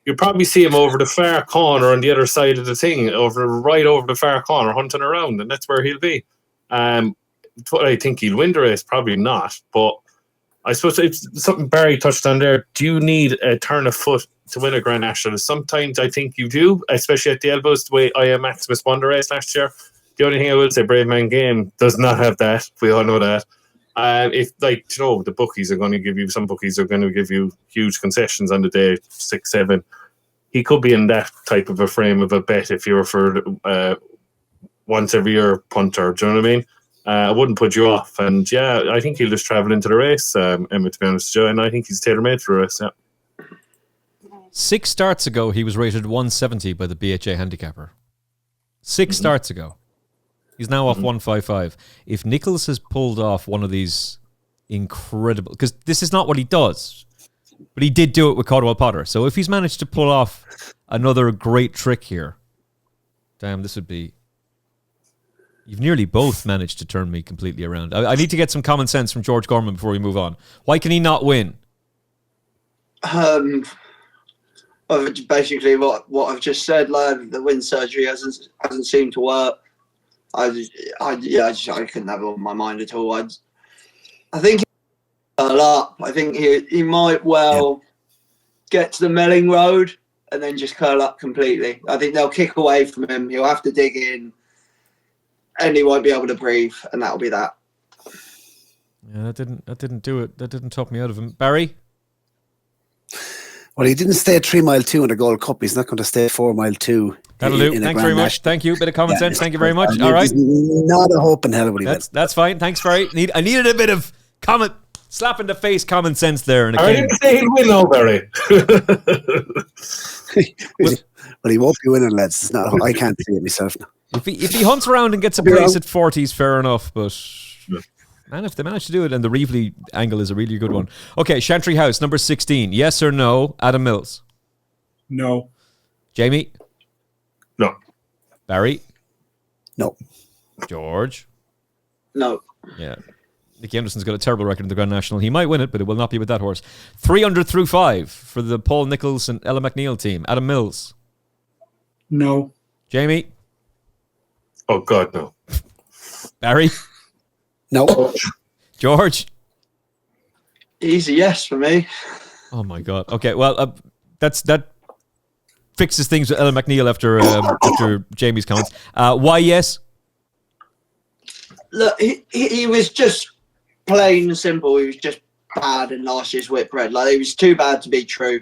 D: you probably see him over the far corner on the other side of the thing, right over the far corner, hunting around, and that's where he'll be. What I think he'll win the race, probably not, but I suppose it's something Barry touched on there. Do you need a turn of foot to win a Grand National? Sometimes I think you do, especially at the elbows, the way Am Maximus won the race last year. The only thing I will say, Brave Man Game does not have that. We all know that. If, the bookies are going to give you, some bookies are going to give you huge concessions on the day, 6, 7. He could be in that type of a frame of a bet if you're for once every year punter. Do you know what I mean? I wouldn't put you off. And yeah, I think he'll just travel into the race, Emmet, to be honest with you. And I think he's tailor-made for the race, yeah.
B: 6 starts ago, he was rated 170 by the BHA handicapper. 6 starts ago. He's now off 155. If Nichols has pulled off one of these incredible... Because this is not what he does. But he did do it with Caldwell Potter. So if he's managed to pull off another great trick here... Damn, this would be... You've nearly both managed to turn me completely around. I need to get some common sense from George Gorman before we move on. Why can he not win?
F: Basically, what I've just said, the wind surgery hasn't seemed to work. I couldn't have it on my mind at all. I think he'll curl up. I think he might get to the Melling Road and then just curl up completely. I think they'll kick away from him. He'll have to dig in. And he won't be able to breathe, and that'll be that.
B: Yeah, that didn't do it. That didn't top me out of him. Barry?
C: Well, he didn't stay at 3 mile 2 in the Gold Cup. He's not going to stay at 4 mile 2.
B: That'll do. Thanks very much. Thank you. Bit of common sense. Thank you very much. All right.
C: Not a hope in hell.
B: That's fine. Thanks, Barry. I needed a bit of slap in the face common sense there. And
D: I didn't say he'll win, though, Barry.
C: Well, he won't be winning, lads. It's not. I can't see it myself now.
B: If he hunts around and gets a place at 40s, fair enough. But man, if they manage to do it, and the Reevely angle is a really good one. Okay, Chantry House, number 16. Yes or no? Adam Mills.
E: No.
B: Jamie.
D: No.
B: Barry.
C: No.
B: George.
F: No.
B: Yeah. Nicky Anderson's got a terrible record in the Grand National. He might win it, but it will not be with that horse. 300 through 5 for the Paul Nicholls and Ella McNeil team. Adam Mills.
E: No.
B: Jamie.
D: Oh, God, no.
B: Barry?
C: No.
B: George?
F: Easy yes for me.
B: Oh, my God. Okay, well, that fixes things with Ellen McNeil after Jamie's comments. Why yes?
F: Look, he was just plain and simple. He was just bad in last year's Whitbread. It was too bad to be true.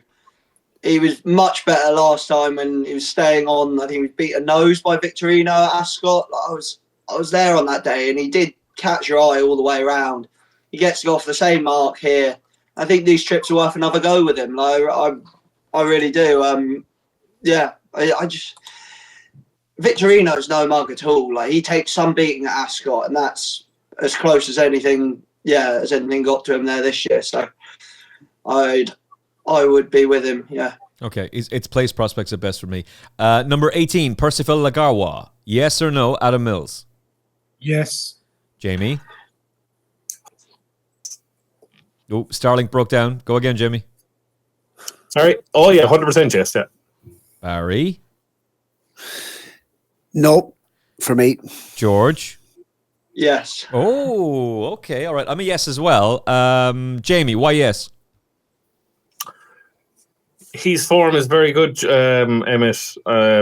F: He was much better last time when he was staying on. I think he was beat a nose by Victorino at Ascot. I was there on that day, and he did catch your eye all the way around. He gets to go off the same mark here. I think these trips are worth another go with him. I really do. I just Victorino's no mug at all. He takes some beating at Ascot, and that's as close as anything. Yeah, as anything got to him there this year. So I would be with him, yeah.
B: Okay, it's place prospects at best for me. Number 18, Perceval Legallois. Yes or no, Adam Mills?
E: Yes.
B: Jamie? Oh, Starlink broke down. Go again, Jamie.
D: Sorry? Oh, yeah, 100% yes, yeah.
B: Barry?
C: No, for me.
B: George?
F: Yes.
B: Oh, okay, all right. I'm a yes as well. Jamie, why yes?
D: His form is very good, Emmet,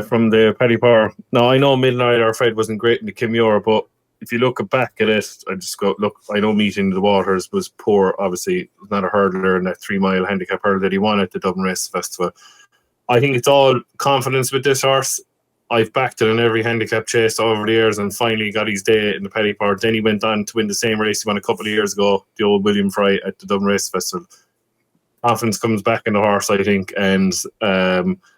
D: from the Paddy Power. Now, I know Midnight or Fred wasn't great in the Kimura, but if you look back at it, I know Meeting the Waters was poor, obviously. Not a hurdler in that 3 mile handicap hurdle that he won at the Dublin Race Festival. I think it's all confidence with this horse. I've backed it in every handicap chase over the years and finally got his day in the Paddy Power. Then he went on to win the same race he won a couple of years ago, the old William Fry at the Dublin Race Festival. Confidence comes back in the horse, I think, and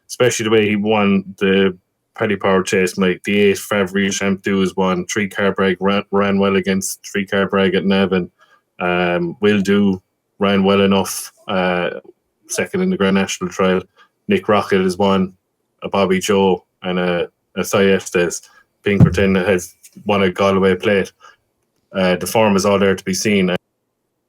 D: especially the way he won the Paddy Power chase, like the 8 Favre Champdou's won, 3 Carbrag ran well against 3 Carbrag at Navan. Will Do ran well enough, second in the Grand National trial. Nick Rocket has won, a Bobby Joe and a Sayestes. Pinkerton has won a Galway plate. The form is all there to be seen.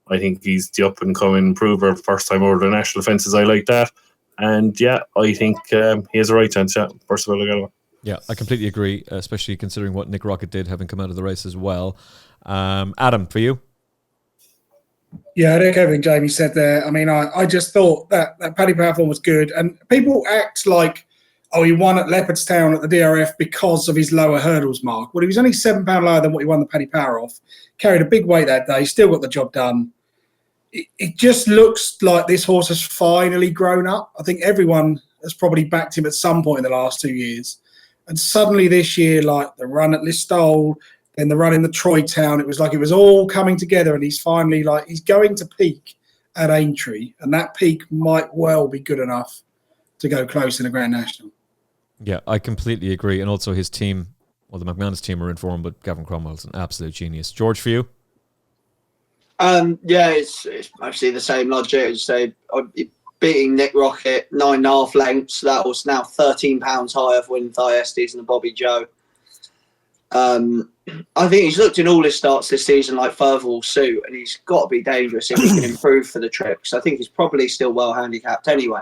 D: I think he's the up-and-coming improver, first time over the national fences. I like that. And yeah, I think he has a right chance. Yeah, Perceval Legallois.
B: Yeah, I completely agree, especially considering what Nick Rocket did, having come out of the race as well. Adam, for you?
E: Yeah, I think everything Jamie said there. I mean, I just thought that Paddy Power form was good. And people act like, he won at Leopardstown at the DRF because of his lower hurdles mark. Well, he was only £7 lower than what he won the Paddy Power off. Carried a big weight that day, still got the job done. It just looks like this horse has finally grown up. I think everyone has probably backed him at some point in the last 2 years. And suddenly this year, like the run at Listowel, then the run in the Troy Town, it was like it was all coming together, and he's finally he's going to peak at Aintree, and that peak might well be good enough to go close in the Grand National.
B: Yeah, I completely agree. And also his team, the McManus team are in form, but Gavin Cromwell's an absolute genius. George, for you?
F: Yeah, it's mostly the same logic. As say, beating Nick Rocket 9.5 lengths, that was now £13 higher for winning Thyestes and the Bobby Joe. I think he's looked in all his starts this season like further will suit, and he's got to be dangerous if he can improve for the trip. So I think he's probably still well handicapped anyway.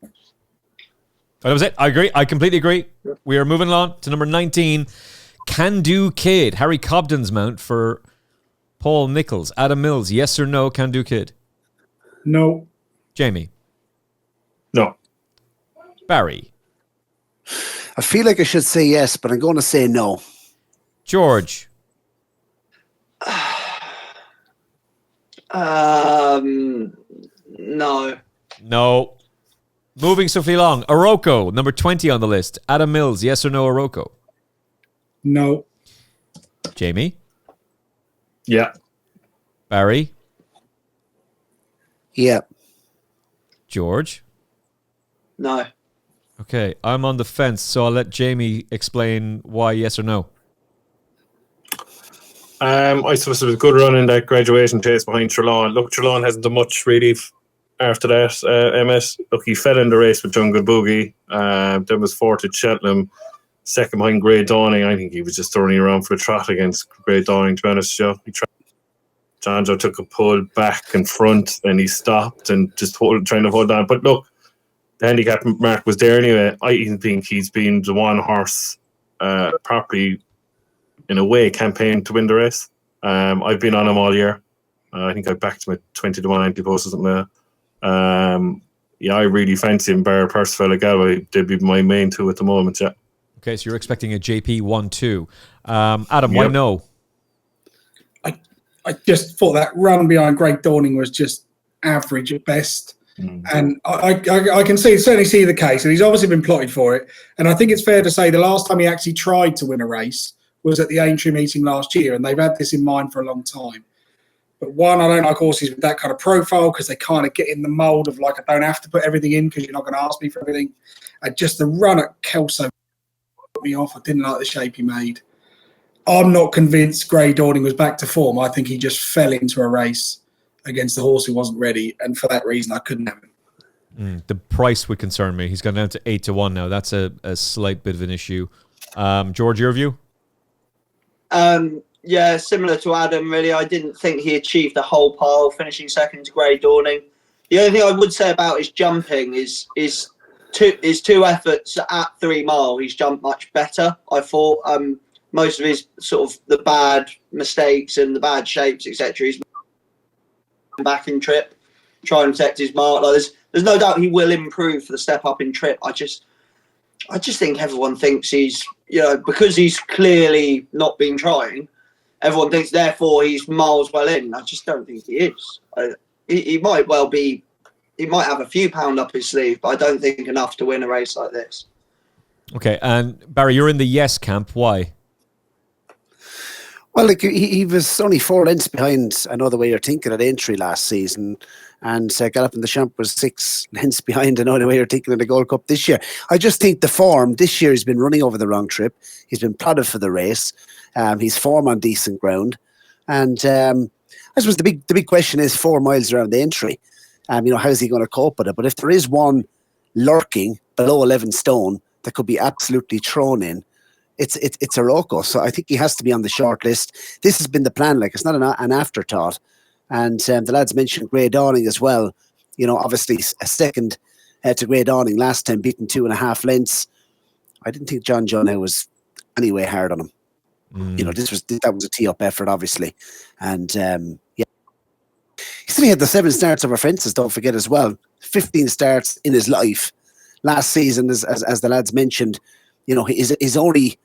B: That was it. I agree. I completely agree. We are moving on to number 19, Kandoo Kid, Harry Cobden's mount for Paul Nichols. Adam Mills, yes or no, Kandoo Kid?
E: No.
B: Jamie?
D: No.
B: Barry?
C: I feel like I should say yes, but I'm going to say no.
B: George?
F: No.
B: No. Moving Sophie Long. Oroko, number 20 on the list. Adam Mills, yes or no, Oroko?
E: No.
B: Jamie?
D: Yeah.
B: Barry?
C: Yeah.
B: George?
F: No.
B: Okay, I'm on the fence, so I'll let Jamie explain why yes or no.
D: I suppose it was a good run in that graduation chase behind Trelawn. Look, Trelawn hasn't done much really after that. Emmet, look, he fell in the race with Jungle Boogie. Then was fourth at Cheltenham, second behind Grey Dawning. I think he was just turning around for a trot against Grey Dawning, to be honest. Janjo took a pull back and front, then he stopped and just trying to hold on. But look, the handicap mark was there anyway. I even think he's been the one horse properly, in a way, campaign to win the race. I've been on him all year. I think I backed him at 20 to 1 anti-post or something like that. Yeah, I really fancy him, bar Perceval Legallois. They'd be my main two at the moment, yeah.
B: Okay, so you're expecting a JP 1-2. Adam, why no?
E: I just thought that run behind Greg Dawning was just average at best. And I can certainly see the case, and he's obviously been plotted for it. And I think it's fair to say the last time he actually tried to win a race was at the Aintree meeting last year, and they've had this in mind for a long time. But one, I don't like horses with that kind of profile because they kind of get in the mould of like, I don't have to put everything in because you're not going to ask me for everything. And just the run at Kelso put me off. I didn't like the shape he made. I'm not convinced Grey Dawning was back to form. I think he just fell into a race against the horse who wasn't ready, and for that reason, I couldn't have him.
B: The price would concern me. He's gone down to 8 to 1 now. That's a slight bit of an issue. George, your view?
F: Yeah, similar to Adam, really. I didn't think he achieved the whole pile, finishing second to Grey Dawning. The only thing I would say about his jumping is two efforts at 3 mile. He's jumped much better, I thought. Most of his sort of the bad mistakes and the bad shapes, etc. He's back in trip, trying to protect his mark. Like there's no doubt he will improve for the step up in trip. I just think everyone thinks he's, because he's clearly not been trying, everyone thinks therefore he's miles well in. I just don't think he is. He might well be, he might have a few pound up his sleeve, but I don't think enough to win a race like this.
B: Okay, and Barry, you're in the yes camp. Why?
C: Well, he was only 4 lengths behind, I know the way you're thinking, at Aintree last season, and Galloping the Champ was 6 lengths behind, I know the way you're thinking, of the Gold Cup this year. I just think the form, this year he's been running over the wrong trip. He's been plotted for the race. He's form on decent ground. And I suppose the big question is 4 miles around the Aintree. How's he going to cope with it? But if there is one lurking below 11 stone that could be absolutely thrown in, it's Oroko. So I think he has to be on the short list. This has been the plan. Like, it's not an afterthought. And the lads mentioned Grey Dawning as well. Obviously a second to Grey Dawning last time, beaten 2.5 lengths. I didn't think John Johnau was anyway hard on him. That was a tee-up effort, obviously. And, he still had the 7 starts over fences, don't forget as well. 15 starts in his life. Last season, as the lads mentioned, his only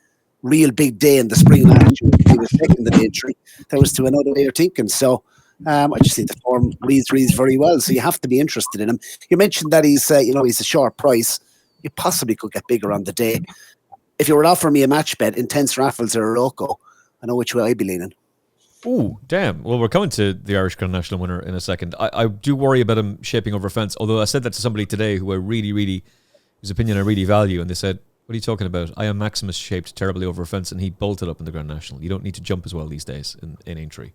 C: real big day in the spring last year, he was second in the Aintree. That was to another way of thinking. So I just think the form reads very well. So you have to be interested in him. You mentioned that he's a short price. You possibly could get bigger on the day. If you were offering me a match bet, Intense Raffles or a Loco, I know which way I'd be leaning.
B: Ooh, damn. Well, we're coming to the Irish Grand National winner in a second. I do worry about him shaping over fence, although I said that to somebody today who I really, whose opinion I really value, and they said, what are you talking about? Am Maximus shaped terribly over a fence and he bolted up in the Grand National. You don't need to jump as well these days in Aintree.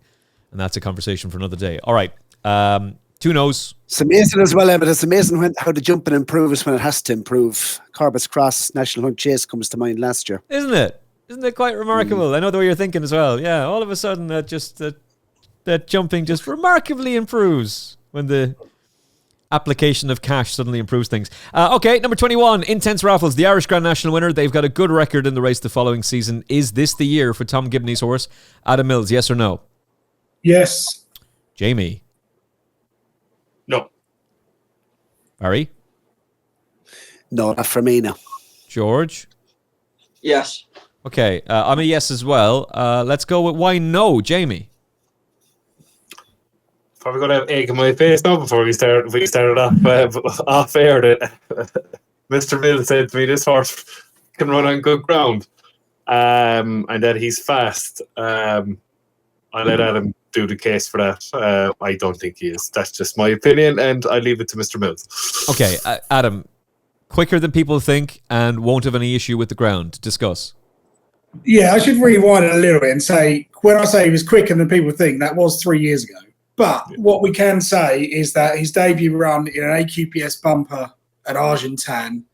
B: And that's a conversation for another day. All right. 2 no's.
C: It's amazing as well, Emmet. It's amazing how the jumping improves when it has to improve. Corbett's Cross, National Hunt Chase comes to mind last year.
B: Isn't it? Isn't it quite remarkable? I know the way you're thinking as well. Yeah, all of a sudden that jumping just remarkably improves when the application of cash suddenly improves things. Okay, number 21, Intense Raffles, the Irish Grand National winner. They've got a good record in the race the following season. Is this the year for Tom Gibney's horse, Adam Mills? Yes or no?
E: Yes.
B: Jamie?
D: No.
B: Barry?
C: No, not for me now.
B: George?
F: Yes.
B: Okay, I'm a yes as well. Let's go with why no, Jamie.
D: Probably going to have egg in my face now before we started off air. Mr. Mills said to me, this horse can run on good ground, and that he's fast. I'll let Adam do the case for that. I don't think he is. That's just my opinion, and I leave it to Mr. Mills.
B: Okay, Adam, quicker than people think and won't have any issue with the ground. Discuss.
E: Yeah, I should rewind it a little bit and say, when I say he was quicker than people think, that was 3 years ago. But what we can say is that his debut run in an AQPS bumper at Argentan,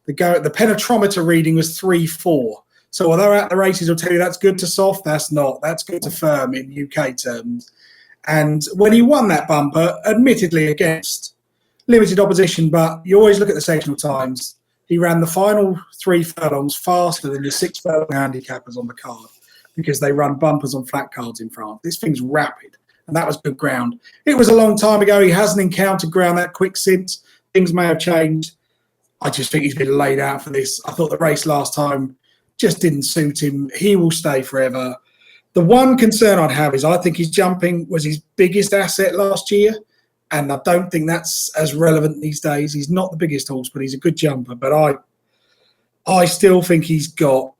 E: the penetrometer reading was 3.4. So although at the races will tell you that's good to soft, that's not. That's good to firm in UK terms. And when he won that bumper, admittedly against limited opposition, but you always look at the sectional times, he ran the final 3 furlongs faster than the 6 furlong handicappers on the card because they run bumpers on flat cards in France. This thing's rapid. And that was good ground. It was a long time ago. He hasn't encountered ground that quick since. Things may have changed. I just think he's been laid out for this. I thought the race last time just didn't suit him. He will stay forever. The one concern I'd have is I think his jumping was his biggest asset last year, and I don't think that's as relevant these days. He's not the biggest horse, but he's a good jumper. But I still think he's got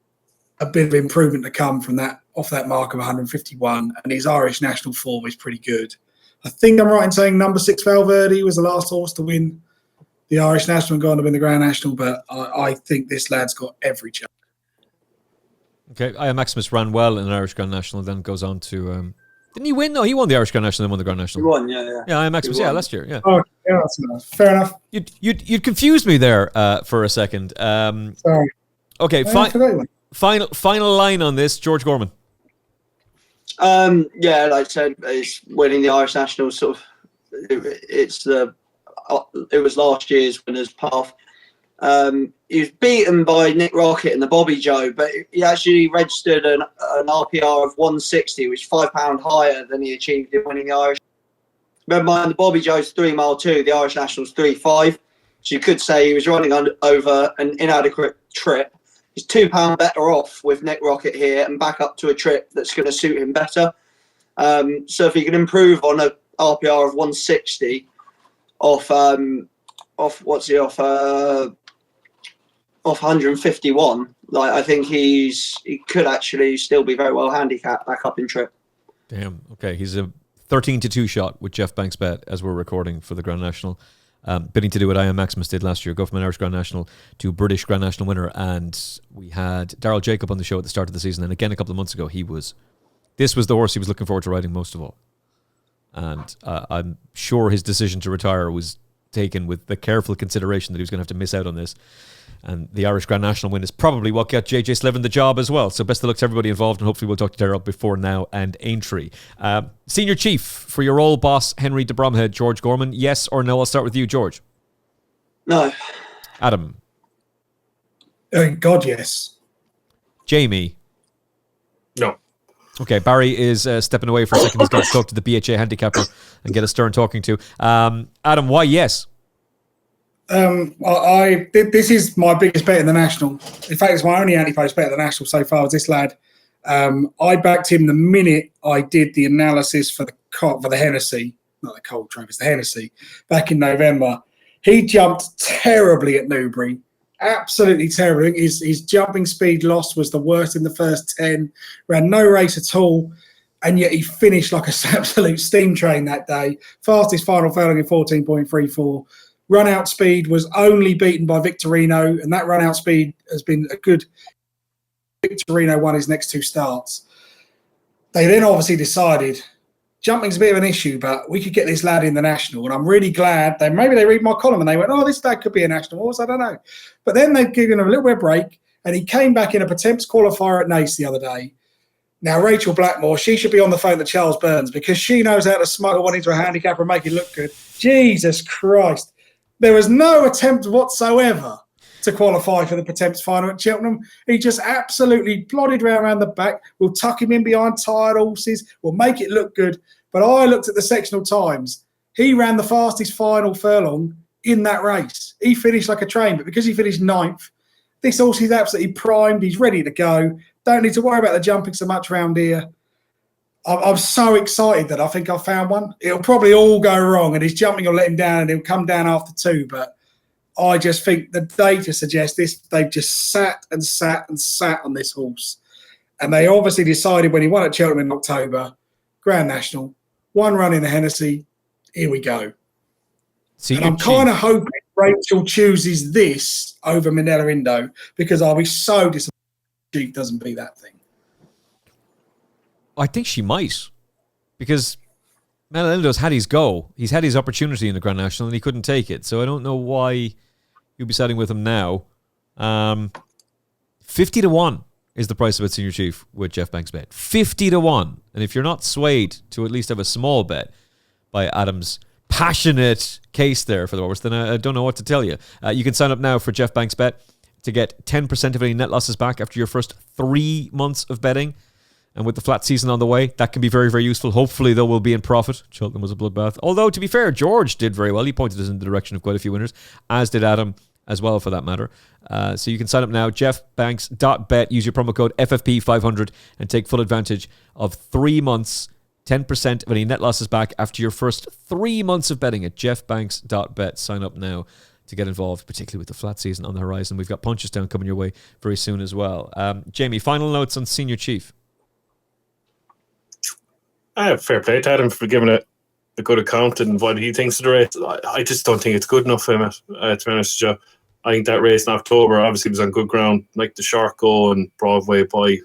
E: a bit of improvement to come from that, off that mark of 151, and his Irish national form is pretty good. I think I'm right in saying number 6 Valverde was the last horse to win the Irish national and go on to win the Grand National, but I think this lad's got every chance.
B: Okay, Am Maximus ran well in an Irish Grand National, then goes on to... didn't he win? No, he won the Irish Grand National and won the Grand National.
F: He won, yeah.
B: Yeah, Am Maximus, last year, yeah.
E: Oh, yeah, that's enough. Fair enough.
B: You'd confused me there for a second.
E: Sorry.
B: Okay, final line on this, George Gorman.
F: Yeah, like I said, it's winning the Irish National. Sort of, it was last year's winner's path. He was beaten by Nick Rocket in the Bobby Joe, but he actually registered an RPR of 160, which is £5 higher than he achieved in winning the Irish. Remember, the Bobby Joe's 3 mile 2, the Irish National's 3.5. So you could say he was running over an inadequate trip. He's £2 better off with Nick Rocket here and back up to a trip that's going to suit him better. So if he can improve on a RPR of 160 off 151, like I think he could actually still be very well handicapped back up in trip.
B: Damn. Okay, he's a 13-2 shot with Geoff Banks Bet as we're recording for the Grand National. Bidding to do what Am Maximus did last year, go from an Irish Grand National to British Grand National winner. And we had Daryl Jacob on the show at the start of the season, and again a couple of months ago, this was the horse he was looking forward to riding most of all. And I'm sure his decision to retire was taken with the careful consideration that he was going to have to miss out on this. And the Irish Grand National win is probably what got JJ Slevin the job as well. So best of luck to everybody involved, and hopefully we'll talk to Daryl before now and Aintree. Senior Chief, for your old boss, Henry de Bromhead, George Gorman, yes or no? I'll start with you, George.
F: No.
B: Adam.
E: God, yes.
B: Jamie.
D: No.
B: Okay, Barry is stepping away for a second. He's going to talk to the BHA handicapper and get a stern talking to. Adam, why yes?
E: This is my biggest bet in the National. In fact, it's my only anti-post bet in the National so far. Was this lad? I backed him the minute I did the analysis for the Hennessy, not the Cold Trap, it's the Hennessy, back in November. He jumped terribly at Newbury, absolutely terrible. His jumping speed loss was the worst in the first 10. Ran no race at all, and yet he finished like an absolute steam train that day. Fastest final furlong in 14.34. Run out speed was only beaten by Victorino, and that run out speed has been a good. Victorino won his next 2 starts. They then obviously decided jumping's a bit of an issue, but we could get this lad in the National, and I'm really glad maybe they read my column and they went, "Oh, this lad could be a National horse." I don't know, but then they've given him a little bit of break, and he came back in a Pertemps qualifier at Naas the other day. Now, Rachel Blackmore, she should be on the phone to Charles Burns because she knows how to smuggle one into a handicapper and make it look good. Jesus Christ. There was no attempt whatsoever to qualify for the Pertemps final at Cheltenham. He just absolutely plodded around the back. We'll tuck him in behind tired horses. We'll make it look good. But I looked at the sectional times. He ran the fastest final furlong in that race. He finished like a train, but because he finished 9th, this horse is absolutely primed. He's ready to go. Don't need to worry about the jumping so much around here. I'm so excited that I think I found one. It'll probably all go wrong, and his jumping will let him down, and he'll come down after 2. But I just think the data suggests this. They've just sat on this horse, and they obviously decided when he won at Cheltenham in October, Grand National, 1 run in the Hennessy. Here we go. And I'm kind of hoping Rachel chooses this over Minella Indo because I'll be so disappointed if she doesn't beat that thing.
B: I think she might, because Minella Indo's had his go. He's had his opportunity in the Grand National and he couldn't take it. So I don't know why you'll be siding with him now. 50 to 1 is the price of it, Senior Chief, with Geoff Banks Bet. 50 to 1. And if you're not swayed to at least have a small bet by Adam's passionate case there for the horse, then I don't know what to tell you. You can sign up now for Geoff Banks Bet to get 10% of any net losses back after your first 3 months of betting. And with the flat season on the way, that can be very, very useful. Hopefully, though, we'll be in profit. Cheltenham was a bloodbath. Although, to be fair, George did very well. He pointed us in the direction of quite a few winners, as did Adam as well, for that matter. So you can sign up now, geoffbanks.bet. Use your promo code FFP500 and take full advantage of 3 months, 10% of any net losses back after your first 3 months of betting at geoffbanks.bet. Sign up now to get involved, particularly with the flat season on the horizon. We've got Punchestown coming your way very soon as well. Jamie, final notes on Senior Chief.
D: I have fair play to Adam for giving it a good account and what he thinks of the race. I just don't think it's good enough for him, to be honest with you. I think that race in October obviously was on good ground. Like the Shark Go and Broadway Boy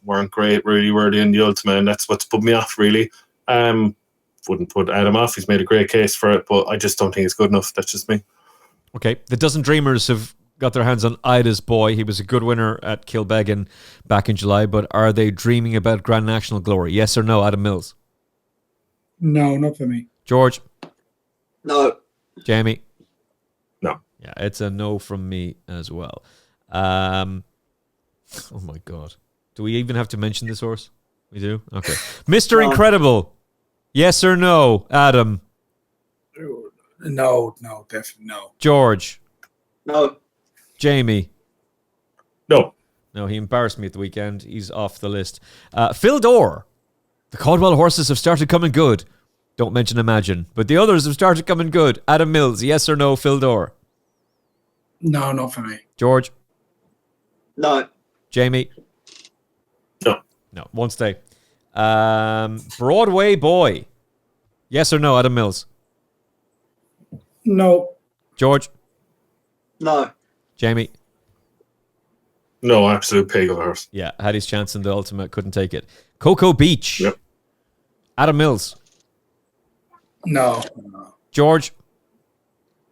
D: weren't great, really, were they in the Ultimate, and that's what's put me off, really. Wouldn't put Adam off. He's made a great case for it, but I just don't think it's good enough. That's just me.
B: Okay. The Dozen Dreamers have got their hands on Ida's Boy. He was a good winner at Kilbeggan back in July, but are they dreaming about Grand National glory? Yes or no, Adam Mills?
E: No, not for me.
B: George?
F: No.
B: Jamie?
D: No.
B: Yeah, it's a no from me as well. Oh my God. Do we even have to mention this horse? We do? Okay. Mr.
F: No.
B: Incredible. Yes or no, Adam?
E: No, definitely no.
B: George?
F: No.
B: Jamie?
D: No.
B: No, he embarrassed me at the weekend. He's off the list. Phil Dorr. The Caldwell horses have started coming good. Don't mention Imagine. But the others have started coming good. Adam Mills, yes or no, Phil Dorr?
E: No, not for me.
B: George?
F: No.
B: Jamie?
D: No.
B: No, won't stay. Broadway Boy. Yes or no, Adam Mills?
E: No.
B: George?
F: No.
B: Jamie?
D: No, absolute pig of ours.
B: Yeah, had his chance in the Ultimate, couldn't take it. Coco Beach.
D: Yep.
B: Adam Mills.
E: No.
B: George?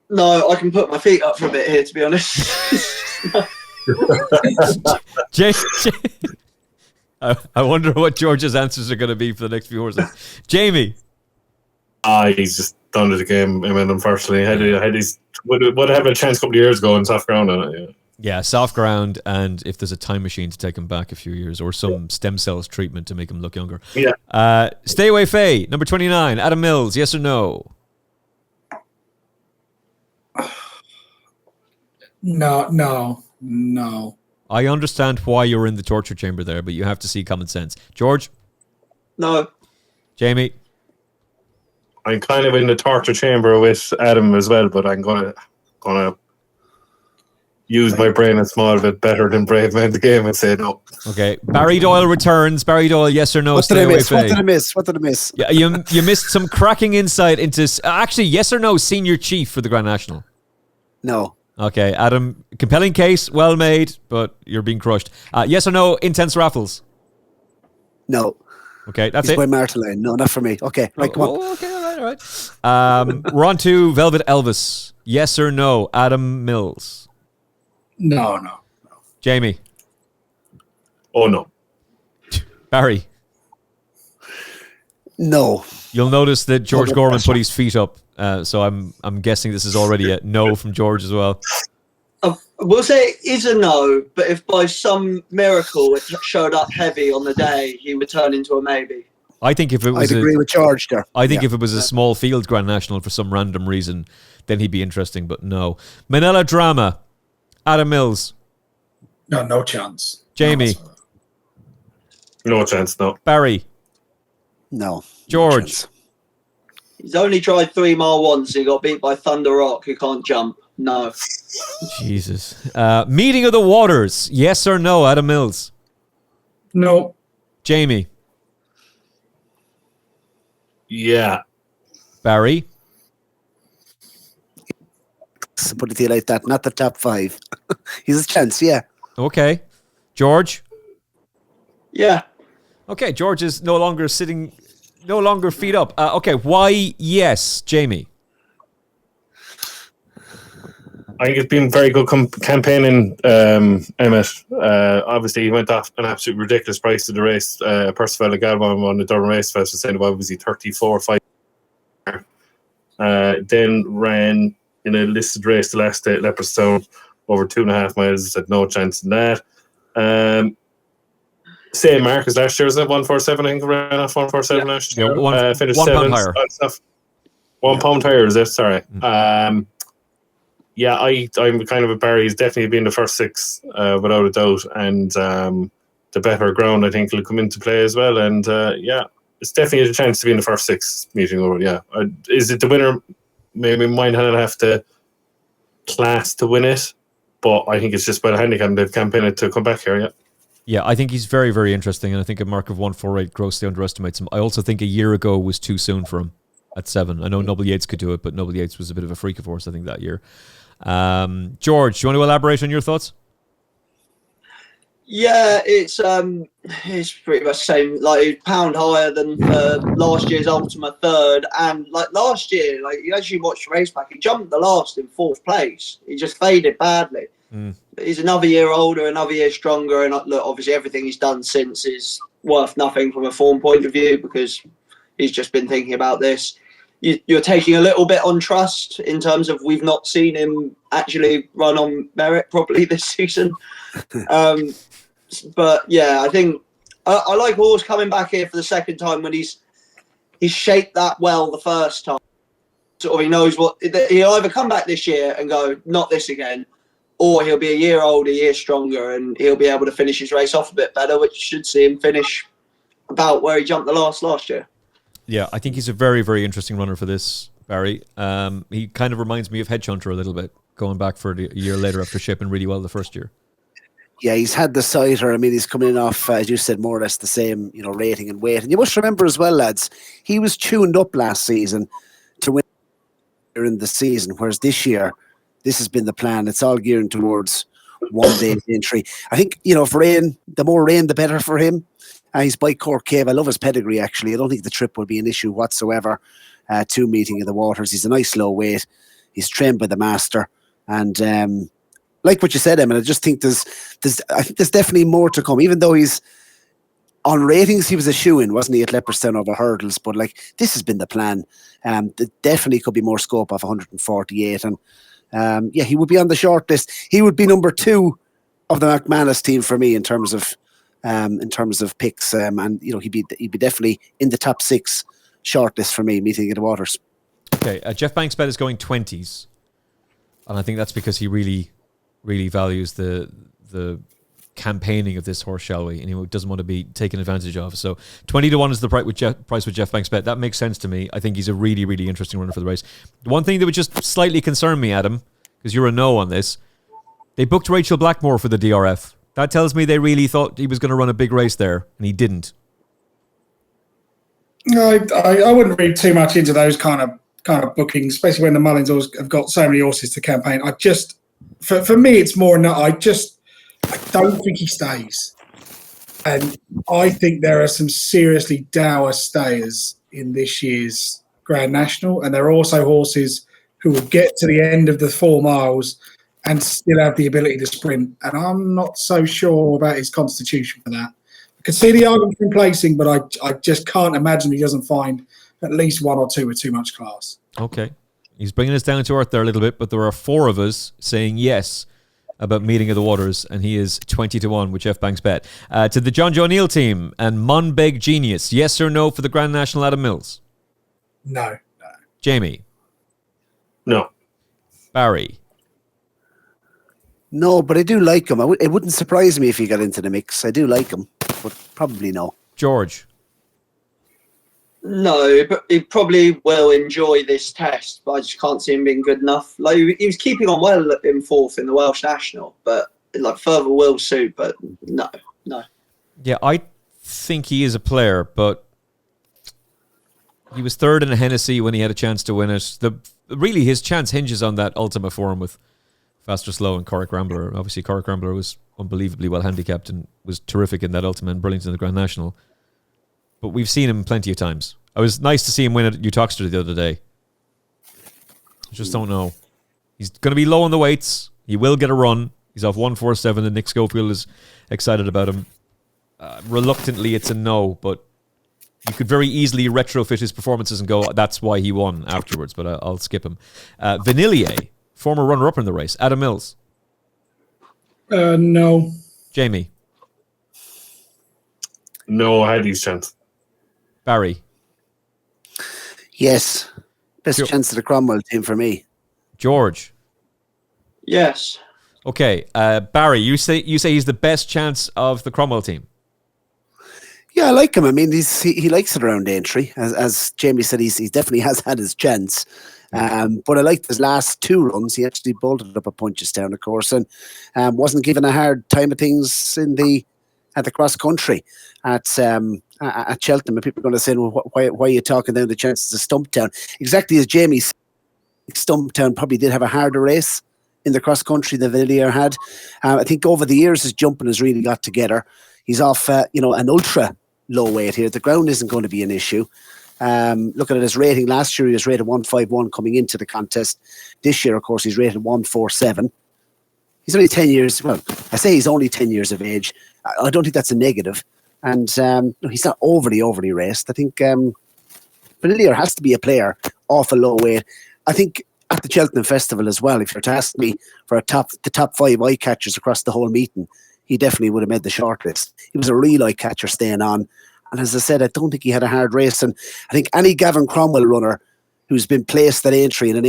F: No, I can put my feet up for a bit here, to be honest.
B: I wonder what George's answers are going to be for the next few horses. Jamie.
D: He's just done it again. I mean, unfortunately, would have a chance a couple of years ago in soft ground on it.
B: Yeah, soft ground, and if there's a time machine to take him back a few years, or some stem cells treatment to make him look younger.
D: Yeah.
B: Stay Away Fay, number 29, Adam Mills, yes or no?
E: No.
B: I understand why you're in the torture chamber there, but you have to see common sense. George?
F: No.
B: Jamie?
D: I'm kind of in the torture chamber with Adam as well, but I'm gonna use my brain a small bit better than Brave Man the game and say no.
B: Okay. Barry Doyle returns. Barry Doyle, yes or no?
C: What did I miss? What did I miss?
B: Yeah, you missed some cracking insight into... Actually, yes or no, senior chief for the Grand National?
C: No.
B: Okay, Adam, compelling case, well made, but you're being crushed. Yes or no, intense raffles?
C: No.
B: Okay, that's
C: He's
B: it.
C: by Marteline. No, not for me. Okay, right, come on.
B: Okay, all right. We're on to Velvet Elvis. Yes or no, Adam Mills?
E: No.
B: Jamie?
D: Oh, no.
B: Barry?
C: No.
B: You'll notice that George Gorman put his feet up, so I'm guessing this is already a no from George as well.
F: We'll say it is a no, but if by some miracle it showed up heavy on the day, he would turn into a maybe.
B: I think if it was
C: I'd agree with George there.
B: I think if it was a small field Grand National for some random reason, then he'd be interesting, but no. Minella Drama, Adam Mills.
E: No chance.
B: Jamie.
D: No chance, no.
B: Barry.
C: No.
B: George.
F: He's only tried 3 mile once. He got beat by Thunder Rock, who can't jump. No.
B: Jesus. Meeting of the Waters. Yes or no, Adam Mills?
E: No.
B: Jamie.
D: Yeah.
B: Barry.
C: Put it to you like that. Not the top 5. He's a chance, yeah.
B: Okay. George.
F: Yeah.
B: Okay, George is no longer feet up. Okay, why yes, Jamie?
D: I think it's been very good campaigning, Emmet. Obviously, he went off an absolute ridiculous price to the race. Perceval Legallois won the Durham Race Fest, saying about was he 34-5. Then ran in a listed race the last day at Leopardstown over 2.5 miles. Had no chance in that. Same mark as last year, is it 147? I think ran off 147 last year.
B: Yeah,
D: finished
B: 1 pound
D: 7th.
B: higher.
D: 1 pound higher, is it? Sorry. Yeah, I'm kind of a Barry. He's definitely been the first 6 without a doubt, and the better ground I think will come into play as well. And yeah, it's definitely a chance to be in the first 6 meeting over. Yeah, is it the winner? Maybe might not have to class to win it, but I think it's just by the handicap they've campaigned to come back here. Yeah.
B: Yeah, I think he's very, very interesting, and I think a mark of 148 grossly underestimates him. I also think a year ago was too soon for him at 7. I know Noble Yates could do it, but Noble Yates was a bit of a freak of horse, I think, that year. George, do you want to elaborate on your thoughts?
F: Yeah, it's pretty much the same. Like pound higher than last year's Ultima Third, and like last year, like you actually watched the race back, he jumped the last in 4th place. He just faded badly. He's another year older, another year stronger, and look, obviously everything he's done since is worth nothing from a form point of view because he's just been thinking about this. You're taking a little bit on trust in terms of we've not seen him actually run on merit properly this season. But yeah, I think I like Horse coming back here for the second time when he's shaped that well the first time. Sort of he knows what he'll either come back this year and go, not this again, or he'll be a year older, a year stronger, and he'll be able to finish his race off a bit better, which should see him finish about where he jumped the last year.
B: Yeah, I think he's a very, very interesting runner for this, Barry. He kind of reminds me of Head Chunter a little bit, going back for a year later after shaping really well the first year.
C: Yeah, he's had the sighter. I mean, he's coming in off, as you said, more or less the same, rating and weight. And you must remember as well, lads, he was tuned up last season to win in the season, whereas this year, this has been the plan. It's all gearing towards 1 day entry. I think, for rain, the more rain, the better for him. He's by Cork Cave. I love his pedigree, actually. I don't think the trip will be an issue whatsoever to Meeting of the Waters. He's a nice low weight. He's trained by the master. And like what you said, Emmet, I just think there's definitely more to come. Even though he's on ratings, he was a shoe-in, wasn't he, at Leopardstown over hurdles? But like, this has been the plan. There definitely could be more scope off 148, and he would be on the short list. He would be number 2 of the McManus team for me in terms of picks, and he'd be definitely in the top 6 short list for me, meeting at the Waters.
B: Okay, Geoff Banks Bet is going 20s, and I think that's because he really, really values the campaigning of this horse, shall we? And he doesn't want to be taken advantage of. So 20-1 is the price with Geoff Banks Bet. That makes sense to me. I think he's a really, really interesting runner for the race. The one thing that would just slightly concern me, Adam, because you're a no on this, they booked Rachel Blackmore for the DRF. That tells me they really thought he was going to run a big race there, and he didn't.
E: No, I wouldn't read too much into those kind of bookings, especially when the Mullins have got so many horses to campaign. For me, it's more not. I don't think he stays, and I think there are some seriously dour stayers in this year's Grand National, and there are also horses who will get to the end of the 4 miles and still have the ability to sprint. And I'm not so sure about his constitution for that. I could see the argument in placing, but I just can't imagine he doesn't find at least 1 or 2 with too much class.
B: Okay. He's bringing us down to earth there a little bit, but there are 4 of us saying yes about meeting of the Waters, and he is 20-1 with Geoff Banks Bet. To the John Joe O'Neill team and Monbeg Genius, yes or no for the Grand National, Adam Mills?
E: No.
B: Jamie?
D: No.
B: Barry?
C: No, but I do like him. It wouldn't surprise me if he got into the mix. I do like him, but probably no.
B: George?
F: No, but he probably will enjoy this test, but I just can't see him being good enough. Like, he was keeping on well in 4th in the Welsh National, but like further will suit, but no.
B: Yeah, I think he is a player, but he was 3rd in a Hennessy when he had a chance to win it. Really, his chance hinges on that Ultima form with Faster Slow and Craic Rambler. Obviously, Craic Rambler was unbelievably well handicapped and was terrific in that Ultima and brilliant in the Grand National. But we've seen him plenty of times. It was nice to see him win at Uttoxeter the other day. I just don't know. He's going to be low on the weights. He will get a run. He's off 147, and Nick Schofield is excited about him. Reluctantly, it's a no, but you could very easily retrofit his performances and go, that's why he won afterwards, but I'll skip him. Vanillier, former runner-up in the race. Adam Mills?
E: No.
B: Jamie?
D: No, I had his chance.
B: Barry?
C: Yes. Best chance of the Cromwell team for me.
B: George?
F: Yes.
B: Okay, Barry, you say he's the best chance of the Cromwell team?
C: Yeah, I like him. I mean, he likes it around Aintree. As Jamie said, he definitely has had his chance. But I liked his last 2 runs. He actually bolted up a Punchestown, of course, and wasn't given a hard time of things at the cross country at Cheltenham. And people are going to say, well, why are you talking down the chances of Stumptown? Exactly as Jamie said, Stumptown probably did have a harder race in the cross country than Villiers had. I think over the years his jumping has really got together. He's off, an ultra low weight here. The ground isn't going to be an issue. Looking at his rating last year, he was rated 151 coming into the contest. This year, of course, he's rated 147. He's only 10 years. Well, I say he's only 10 years of age. I don't think that's a negative. And he's not overly raced. I think Villiers has to be a player off a low weight. I think at the Cheltenham Festival as well, if you're to ask me for the top 5 eye catchers across the whole meeting, he definitely would have made the shortlist. He was a real eye catcher staying on. And as I said, I don't think he had a hard race. And I think any Gavin Cromwell runner who's been placed at Aintree in an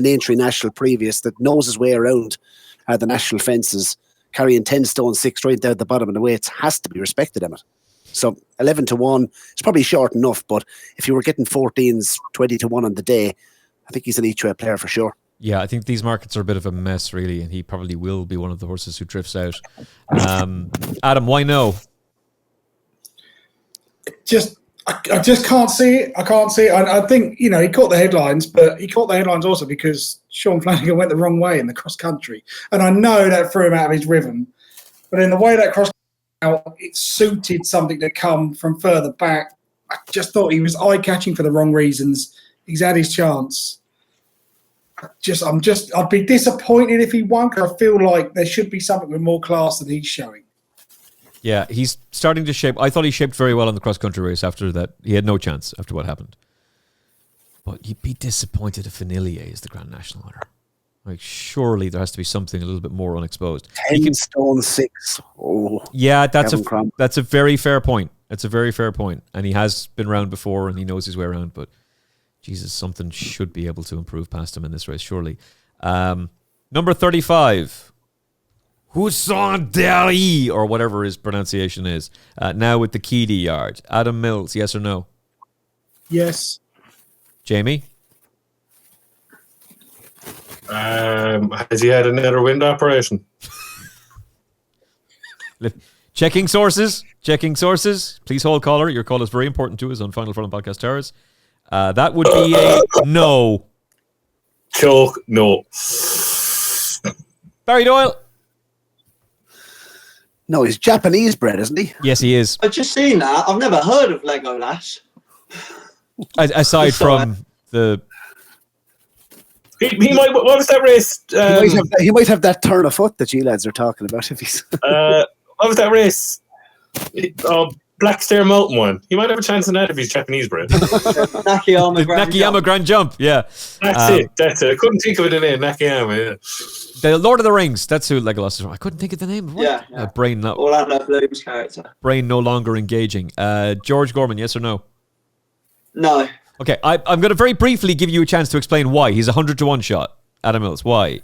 C: Aintree National previous that knows his way around the national fences, carrying 10 stone 6 right down at the bottom of the weights, has to be respected, Emmet. So 11-1, it's probably short enough, but if you were getting 14s, 20-1 on the day, I think he's an each-way player for sure.
B: Yeah, I think these markets are a bit of a mess, really, and he probably will be one of the horses who drifts out. Adam, why no?
E: I just can't see it. I can't see it. I think, he caught the headlines, but he caught the headlines also because Sean Flanagan went the wrong way in the cross country. And I know that threw him out of his rhythm. But in the way that cross out, it suited something to come from further back. I just thought he was eye-catching for the wrong reasons. He's had his chance. I'd be disappointed if he won, because I feel like there should be something with more class than he's showing.
B: Yeah, he's starting to shape. I thought he shaped very well in the cross-country race after that. He had no chance after what happened. But you'd be disappointed if Vanillier is the Grand National winner. Like, surely there has to be something a little bit more unexposed.
C: 10 stone 6. Oh,
B: yeah, that's a very fair point. That's a very fair point. And he has been around before and he knows his way around. But, Jesus, something should be able to improve past him in this race, surely. Number 35. Husson Deli, or whatever his pronunciation is. Now with the Keedy yard. Adam Mills, yes or no?
E: Yes.
B: Jamie?
D: Has he had another wind operation?
B: Checking sources. Please hold caller. Your call is very important to us on Final Furlong Podcast Towers. That would be a no.
D: Choke, no.
B: Barry Doyle?
C: No, he's Japanese bred, isn't he?
B: Yes, he is.
F: I've just seen that. I've never heard of Legallois.
B: Aside from the...
D: He might... What was that race?
C: He might have that turn of foot that you lads are talking about. If he's
D: what was that race? Black Stair Mountain one. He might have a chance in that if he's Japanese bred.
F: Nakayama
B: Grand Jump, yeah.
D: That's it. I couldn't think of the name. Nakayama, yeah.
B: The Lord of the Rings. That's who Legolas is from. I couldn't think of the name.
F: Yeah.
B: Brain not.
F: Orlando Bloom's character.
B: Brain no longer engaging. George Gorman, yes or no?
F: No.
B: Okay, I'm going to very briefly give you a chance to explain why. He's 100-1 shot. Adam Mills, why?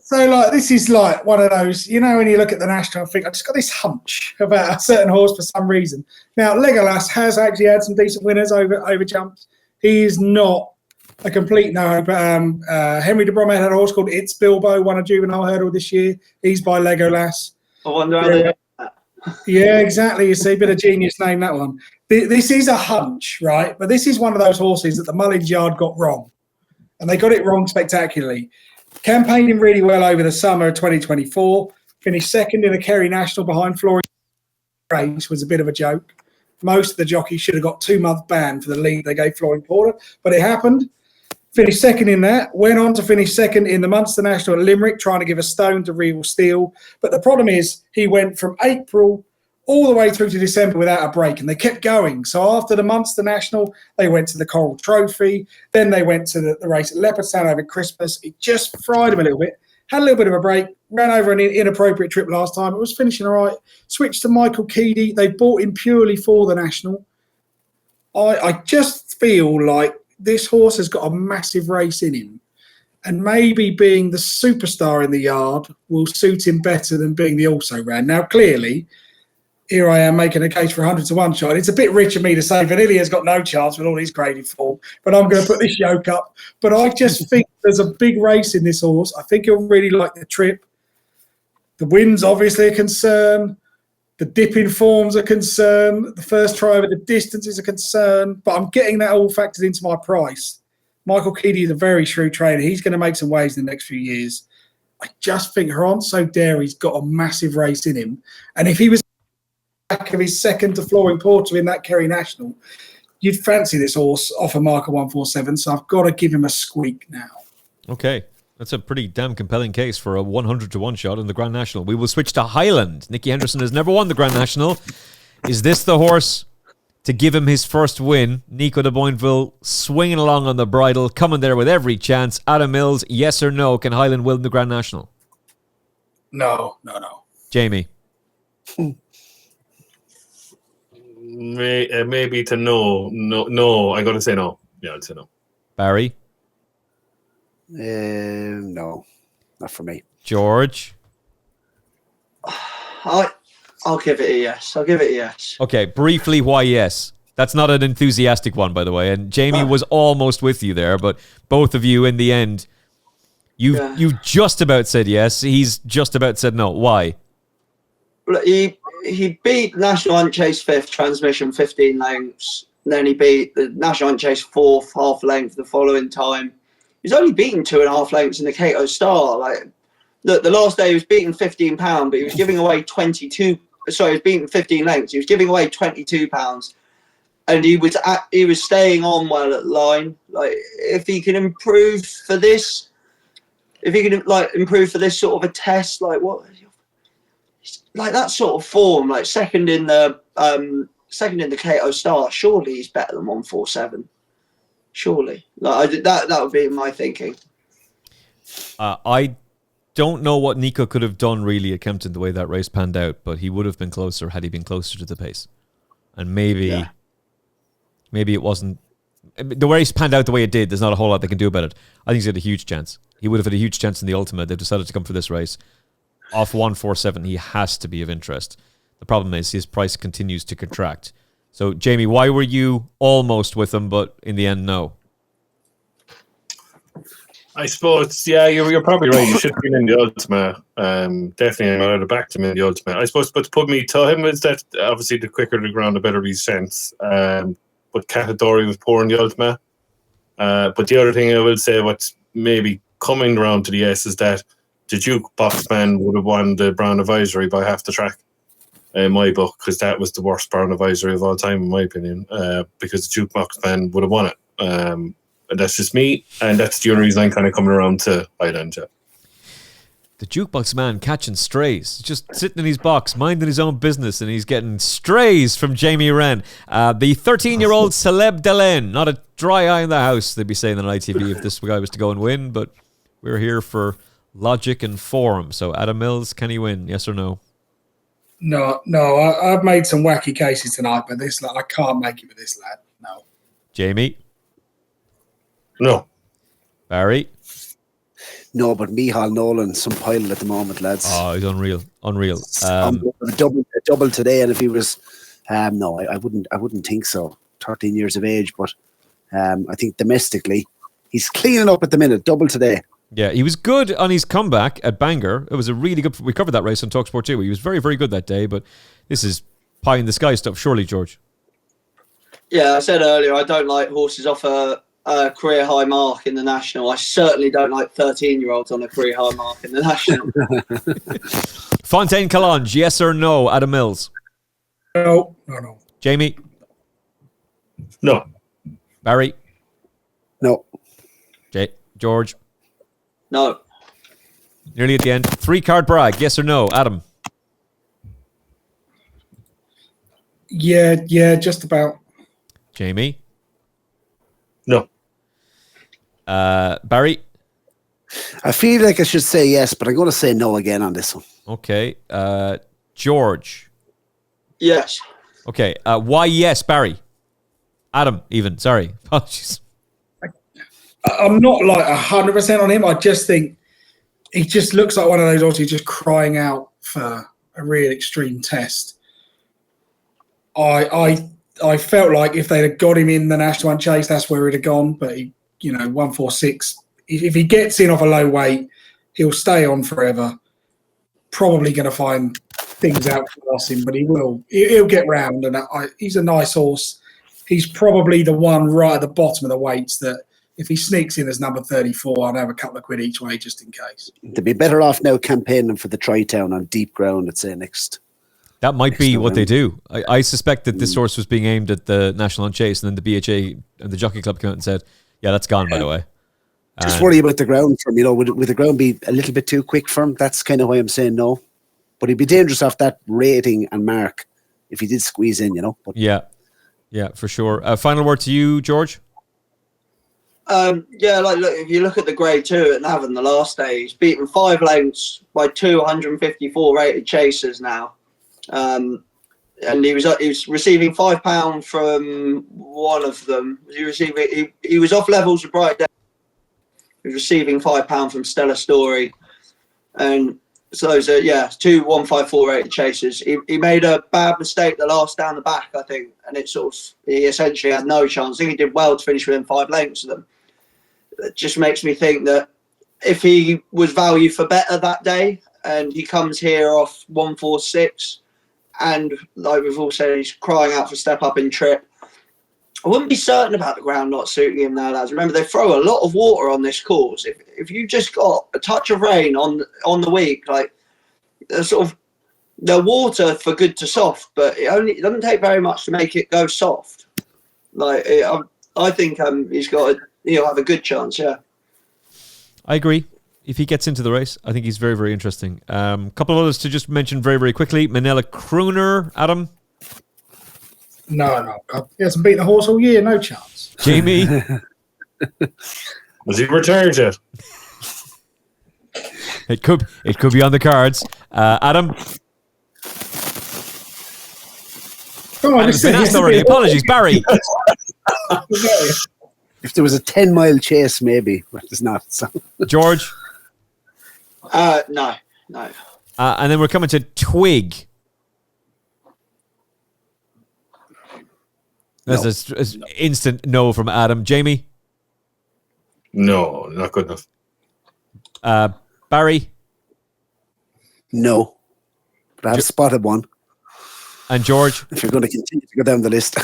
E: So, like, this is like one of those, you know, when you look at the national and think, I just got this hunch about a certain horse for some reason. Now, Legolas has actually had some decent winners over jumps. He is not a complete no. But Henry de Bromhead had a horse called It's Bilbo, won a juvenile hurdle this year. He's by Legolas.
F: I wonder how they do that.
E: Yeah, exactly. You see, bit of genius name, that one. This is a hunch, right? But this is one of those horses that the Mullins Yard got wrong. And they got it wrong spectacularly. Campaigning really well over the summer of 2024. Finished second in a Kerry National behind Florian Race, was a bit of a joke. Most of the jockeys should have got 2-month ban for the lead they gave Florian Porter, but it happened. Finished second in that. Went on to finish second in the Munster National at Limerick, trying to give a stone to Real Steel. But the problem is he went from April all the way through to December without a break, and they kept going. So after the Munster National, they went to the Coral Trophy. Then they went to the race at Leopardstown over Christmas. It just fried him a little bit. Had a little bit of a break. Ran over an inappropriate trip last time. It was finishing all right. Switched to Michael Keedy. They bought him purely for the National. I just feel like this horse has got a massive race in him. And maybe being the superstar in the yard will suit him better than being the also-ran. Now, clearly, here I am making a case for 100-1 shot. It's a bit rich of me to say Vanillia's got no chance with all his graded form, but I'm going to put this yoke up. But I just think there's a big race in this horse. I think he'll really like the trip. The wind's obviously a concern. The dip in form's a concern. The first try over the distance is a concern. But I'm getting that all factored into my price. Michael Keedy is a very shrewd trainer. He's going to make some waves in the next few years. I just think Heronso Dairy's got a massive race in him. And if he was back of his second to Florian Porter in that Kerry National, you'd fancy this horse off a marker 147, so I've got to give him a squeak now.
B: Okay, that's a pretty damn compelling case for a 100-1 shot in the Grand National. We will switch to Highland. Nicky Henderson has never won the Grand National. Is this the horse to give him his first win? Nico de Boinville swinging along on the bridle, coming there with every chance. Adam Mills, yes or no, can Highland win the Grand National?
E: No.
B: Jamie?
D: Maybe to no. I'm going to say no. Yeah, I'd say no.
B: Barry?
C: No, not for me.
B: George?
F: I'll give it a yes.
B: Okay, briefly, why yes? That's not an enthusiastic one, by the way. And Jamie was almost with you there, but both of you, in the end, you've just about said yes. He's just about said no. Why?
F: He beat National Unchased 5th transmission 15 lengths. And then he beat the National Unchased 4th half length the following time. He's only beaten 2.5 lengths in the Cato Star. Like, look, the last day he was beating £15, but he was giving away 22. Sorry, he was beating 15 lengths. He was giving away £22, and he was staying on well at line. Like, if he can improve for this, if he can like improve for this sort of a test, like what, like that sort of form, like second in the Cato Star, surely he's better than 147. Surely, like that would be my thinking.
B: I don't know what Nico could have done really at Kempton the way that race panned out, but he would have been closer had he been closer to the pace. And maybe it wasn't the race panned out the way it did. There's not a whole lot they can do about it. I think he's had a huge chance. He would have had a huge chance in the Ultimate. They've decided to come for this race. Off 147, he has to be of interest. The problem is his price continues to contract. So, Jamie, why were you almost with him, but in the end, no?
D: I suppose, yeah, you're probably right. You should have been in the Ultimate. Definitely, I'm allowed to back him in the Ultimate. I suppose, but to put me to him is that obviously the quicker the ground, the better his sense. But Catadori was poor in the Ultimate. But the other thing I will say, what's maybe coming around to the S is that the Jukebox Man would have won the Brown Advisory by half the track in my book, because that was the worst Brown Advisory of all time, in my opinion, because the Jukebox Man would have won it. And that's just me, and that's the only reason I'm kind of coming around to Highland. Yeah.
B: The Jukebox Man catching strays, just sitting in his box, minding his own business, and he's getting strays from Jaime Wrenn. The 13-year-old Celebre Dallen, not a dry eye in the house, they'd be saying on ITV if this guy was to go and win, but we're here for logic and form. So, Adam Mills, can he win? Yes or no?
E: No. I've made some wacky cases tonight, but this I can't make it with this lad. No.
B: Jamie?
D: No.
B: Barry?
C: No, but Micheál Nolan, some pilot at the moment, lads.
B: Oh, he's unreal.
C: A double today, and if he was, no, I wouldn't think so. 13 years of age, but I think domestically, he's cleaning up at the minute. Double today.
B: Yeah, he was good on his comeback at Bangor. It was a really good. We covered that race on TalkSport too. He was very, very good that day. But this is pie in the sky stuff, surely, George.
F: Yeah, I said earlier I don't like horses off a career high mark in the National. I certainly don't like 13-year-olds on a career high mark in the National.
B: Fontaine Kange, yes or no? Adam Mills?
E: No.
B: Jamie?
D: No.
B: Barry?
C: No.
B: George?
F: No.
B: Nearly at the end. 3-card brag, yes or no? Adam?
E: Yeah, just about.
B: Jamie?
D: No.
B: Barry?
C: I feel like I should say yes, but I'm going to say no again on this one.
B: Okay. George?
F: Yes.
B: Okay. Why yes, Barry? Adam, even. Sorry. Apologies.
E: I'm not like 100% on him. I just think he just looks like one of those horses just crying out for a real extreme test. I felt like if they'd have got him in the National Chase, that's where he'd have gone. But he, 146. If he gets in off a low weight, he'll stay on forever. Probably going to find things out for him, but he will. He'll get round, and he's a nice horse. He's probably the one right at the bottom of the weights that if he sneaks in as number 34, I'd have a couple of quid each way just in case.
C: They'd be better off now campaigning for the Tri-Town on deep ground, I'd say, next.
B: That might be what they do. I suspect that this horse was being aimed at the National Chase, and then the BHA and the Jockey Club came out and said, yeah, that's gone, by the way.
C: Just worry about the ground for him. Would the ground be a little bit too quick for him? That's kind of why I'm saying no. But he'd be dangerous off that rating and mark if he did squeeze in, But
B: yeah, for sure. Final word to you, George?
F: Look, if you look at the Grade 2 at Navan the last day, he's beaten 5 lengths by 254 rated chasers now. And he was receiving £5 from one of them. He was off levels with Bright Day. He was receiving £5 from Stella Story. And so those are, 2 154 rated chasers. He made a bad mistake the last down the back, I think, and he essentially had no chance. I think he did well to finish within 5 lengths of them. It just makes me think that if he was value for better that day and he comes here off 146 and, like we've all said, he's crying out for step up in trip, I wouldn't be certain about the ground not suiting him now, lads. Remember, they throw a lot of water on this course. If you just got a touch of rain on the week, like the water for good to soft, but it doesn't take very much to make it go soft. I think he'll have a good chance. Yeah,
B: I agree. if he gets into the race, I think he's very, very interesting. A couple of others to just mention very, very quickly. Minella Kroner, Adam.
E: No. He hasn't beaten a horse all year. No chance.
B: Jamie.
D: Was he retired yet?
B: It could be on the cards. Adam.
E: Come on,
B: It's been asked already. Apologies, Barry.
C: If there was a 10-mile chase, maybe, but there's not. So.
B: George.
F: No.
B: And then we're coming to Twig. That's an instant no from Adam. Jamie?
D: No, not good enough.
B: Barry?
C: No. But I've spotted one.
B: And George?
C: If you're going to continue to go down the list.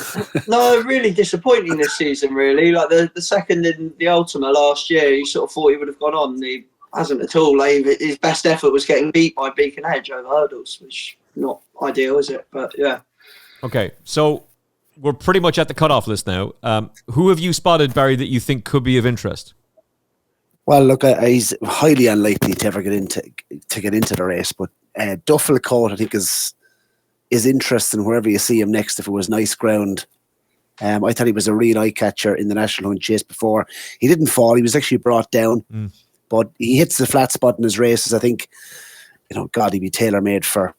F: No, really disappointing this season, really. Like the second in the Ultima last year, you sort of thought he would have gone on. He hasn't at all. Like, his best effort was getting beat by Beacon Edge over hurdles, which not ideal, is it? But yeah.
B: Okay, so we're pretty much at the cutoff list now. Who have you spotted, Barry, that you think could be of interest?
C: Well, look, he's highly unlikely to ever get into the race, but Duffel Coat, I think, is interesting wherever you see him next if it was nice ground. I thought he was a real eye catcher in the National Hunt Chase before. He didn't fall; he was actually brought down, but he hits the flat spot in his races. I think, God, he'd be tailor made for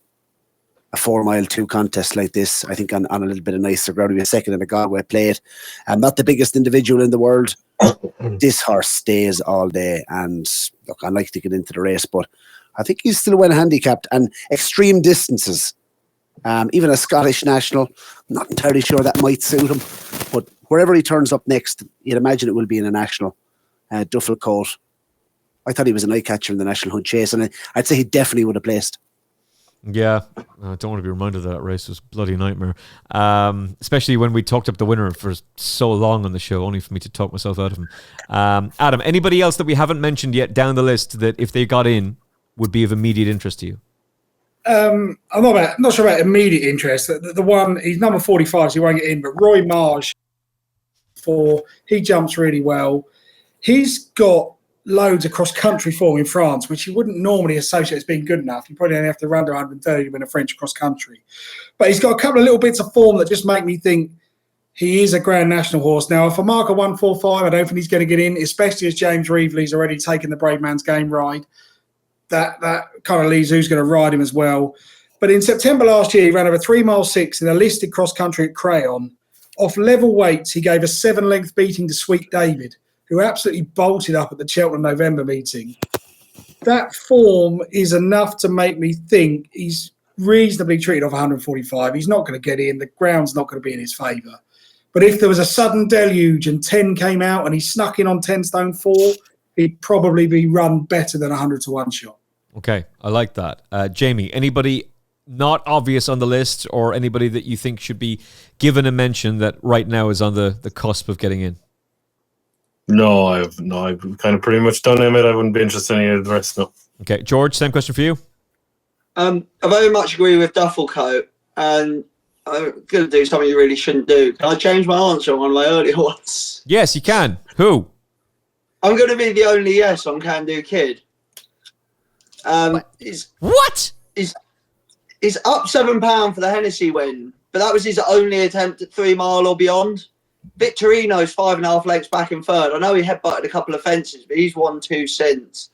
C: a 4-mile 2 contest like this. I think on a little bit of nicer ground, he'd be a second in a Galway plate. Not the biggest individual in the world. This horse stays all day, and look, I'd like to get into the race, but I think he's still well handicapped and extreme distances. Even a Scottish national, I'm not entirely sure that might suit him, but wherever he turns up next, you'd imagine it will be in a national. Duffel Coat, I thought he was an eye catcher in the National Hunt Chase, and I'd say he definitely would have placed.
B: Yeah, I don't want to be reminded of that race. It was a bloody nightmare. Especially when we talked up the winner for so long on the show, only for me to talk myself out of him. Adam, anybody else that we haven't mentioned yet down the list that if they got in would be of immediate interest to you?
E: I'm not sure about immediate interest. The one, he's number 45, so he won't get in, but Roy Marge, he jumps really well. He's got loads of cross-country form in France, which you wouldn't normally associate as being good enough. You probably only have to run to 130 to win a French cross-country. But he's got a couple of little bits of form that just make me think he is a Grand National horse. Now, if I mark a 145, I don't think he's going to get in, especially as James Reevely's already taken the Brave Man's Game ride. That kind of leaves who's going to ride him as well. But in September last year, he ran over 3 mile 6 in a listed cross-country at Craic. Off level weights, he gave a 7-length beating to Sweet David, who absolutely bolted up at the Cheltenham November meeting. That form is enough to make me think he's reasonably treated off 145. He's not going to get in. The ground's not going to be in his favour. But if there was a sudden deluge and 10 came out and he snuck in on 10 stone 4, he'd probably be run better than 100 to 1 shot.
B: Okay, I like that. Jamie, anybody not obvious on the list or anybody that you think should be given a mention that right now is on the cusp of getting in?
D: No, I've kind of pretty much done Emmet. I wouldn't be interested in any of the rest, no.
B: Okay, George, same question for you.
F: I very much agree with Duffel Coat, and I'm going to do something you really shouldn't do. Can I change my answer on one of my earlier ones?
B: Yes, you can. Who?
F: I'm going to be the only yes on Kandoo Kid.
B: What?
F: He's up £7 for the Hennessy win, but that was his only attempt at 3 mile or beyond. Victorino's 5.5 lengths back in third. I know he headbutted a couple of fences, but he's won 2 since.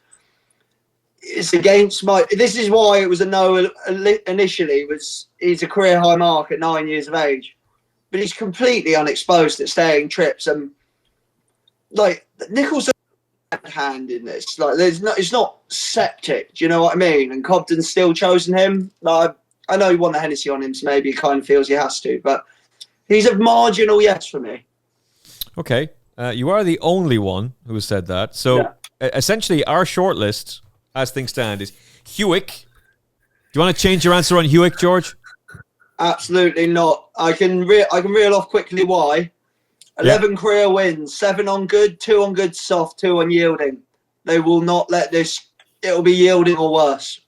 F: It's against my. This is why it was a no initially. He's a career high mark at 9 years of age, but he's completely unexposed at staying trips. And like Nicholson hand in this, like it's not septic. Do you know what I mean? And Cobden's still chosen him. Like, I know he won the Hennessy on him, so maybe he kind of feels he has to, but he's a marginal yes for me.
B: Okay. You are the only one who has said that. So essentially our shortlist, as things stand, is Hewick. Do you want to change your answer on Hewick, George?
F: Absolutely not. I can reel off quickly why. 11 career wins, 7 on good, 2 on good soft, 2 on yielding. They will not let this, it'll be yielding or worse.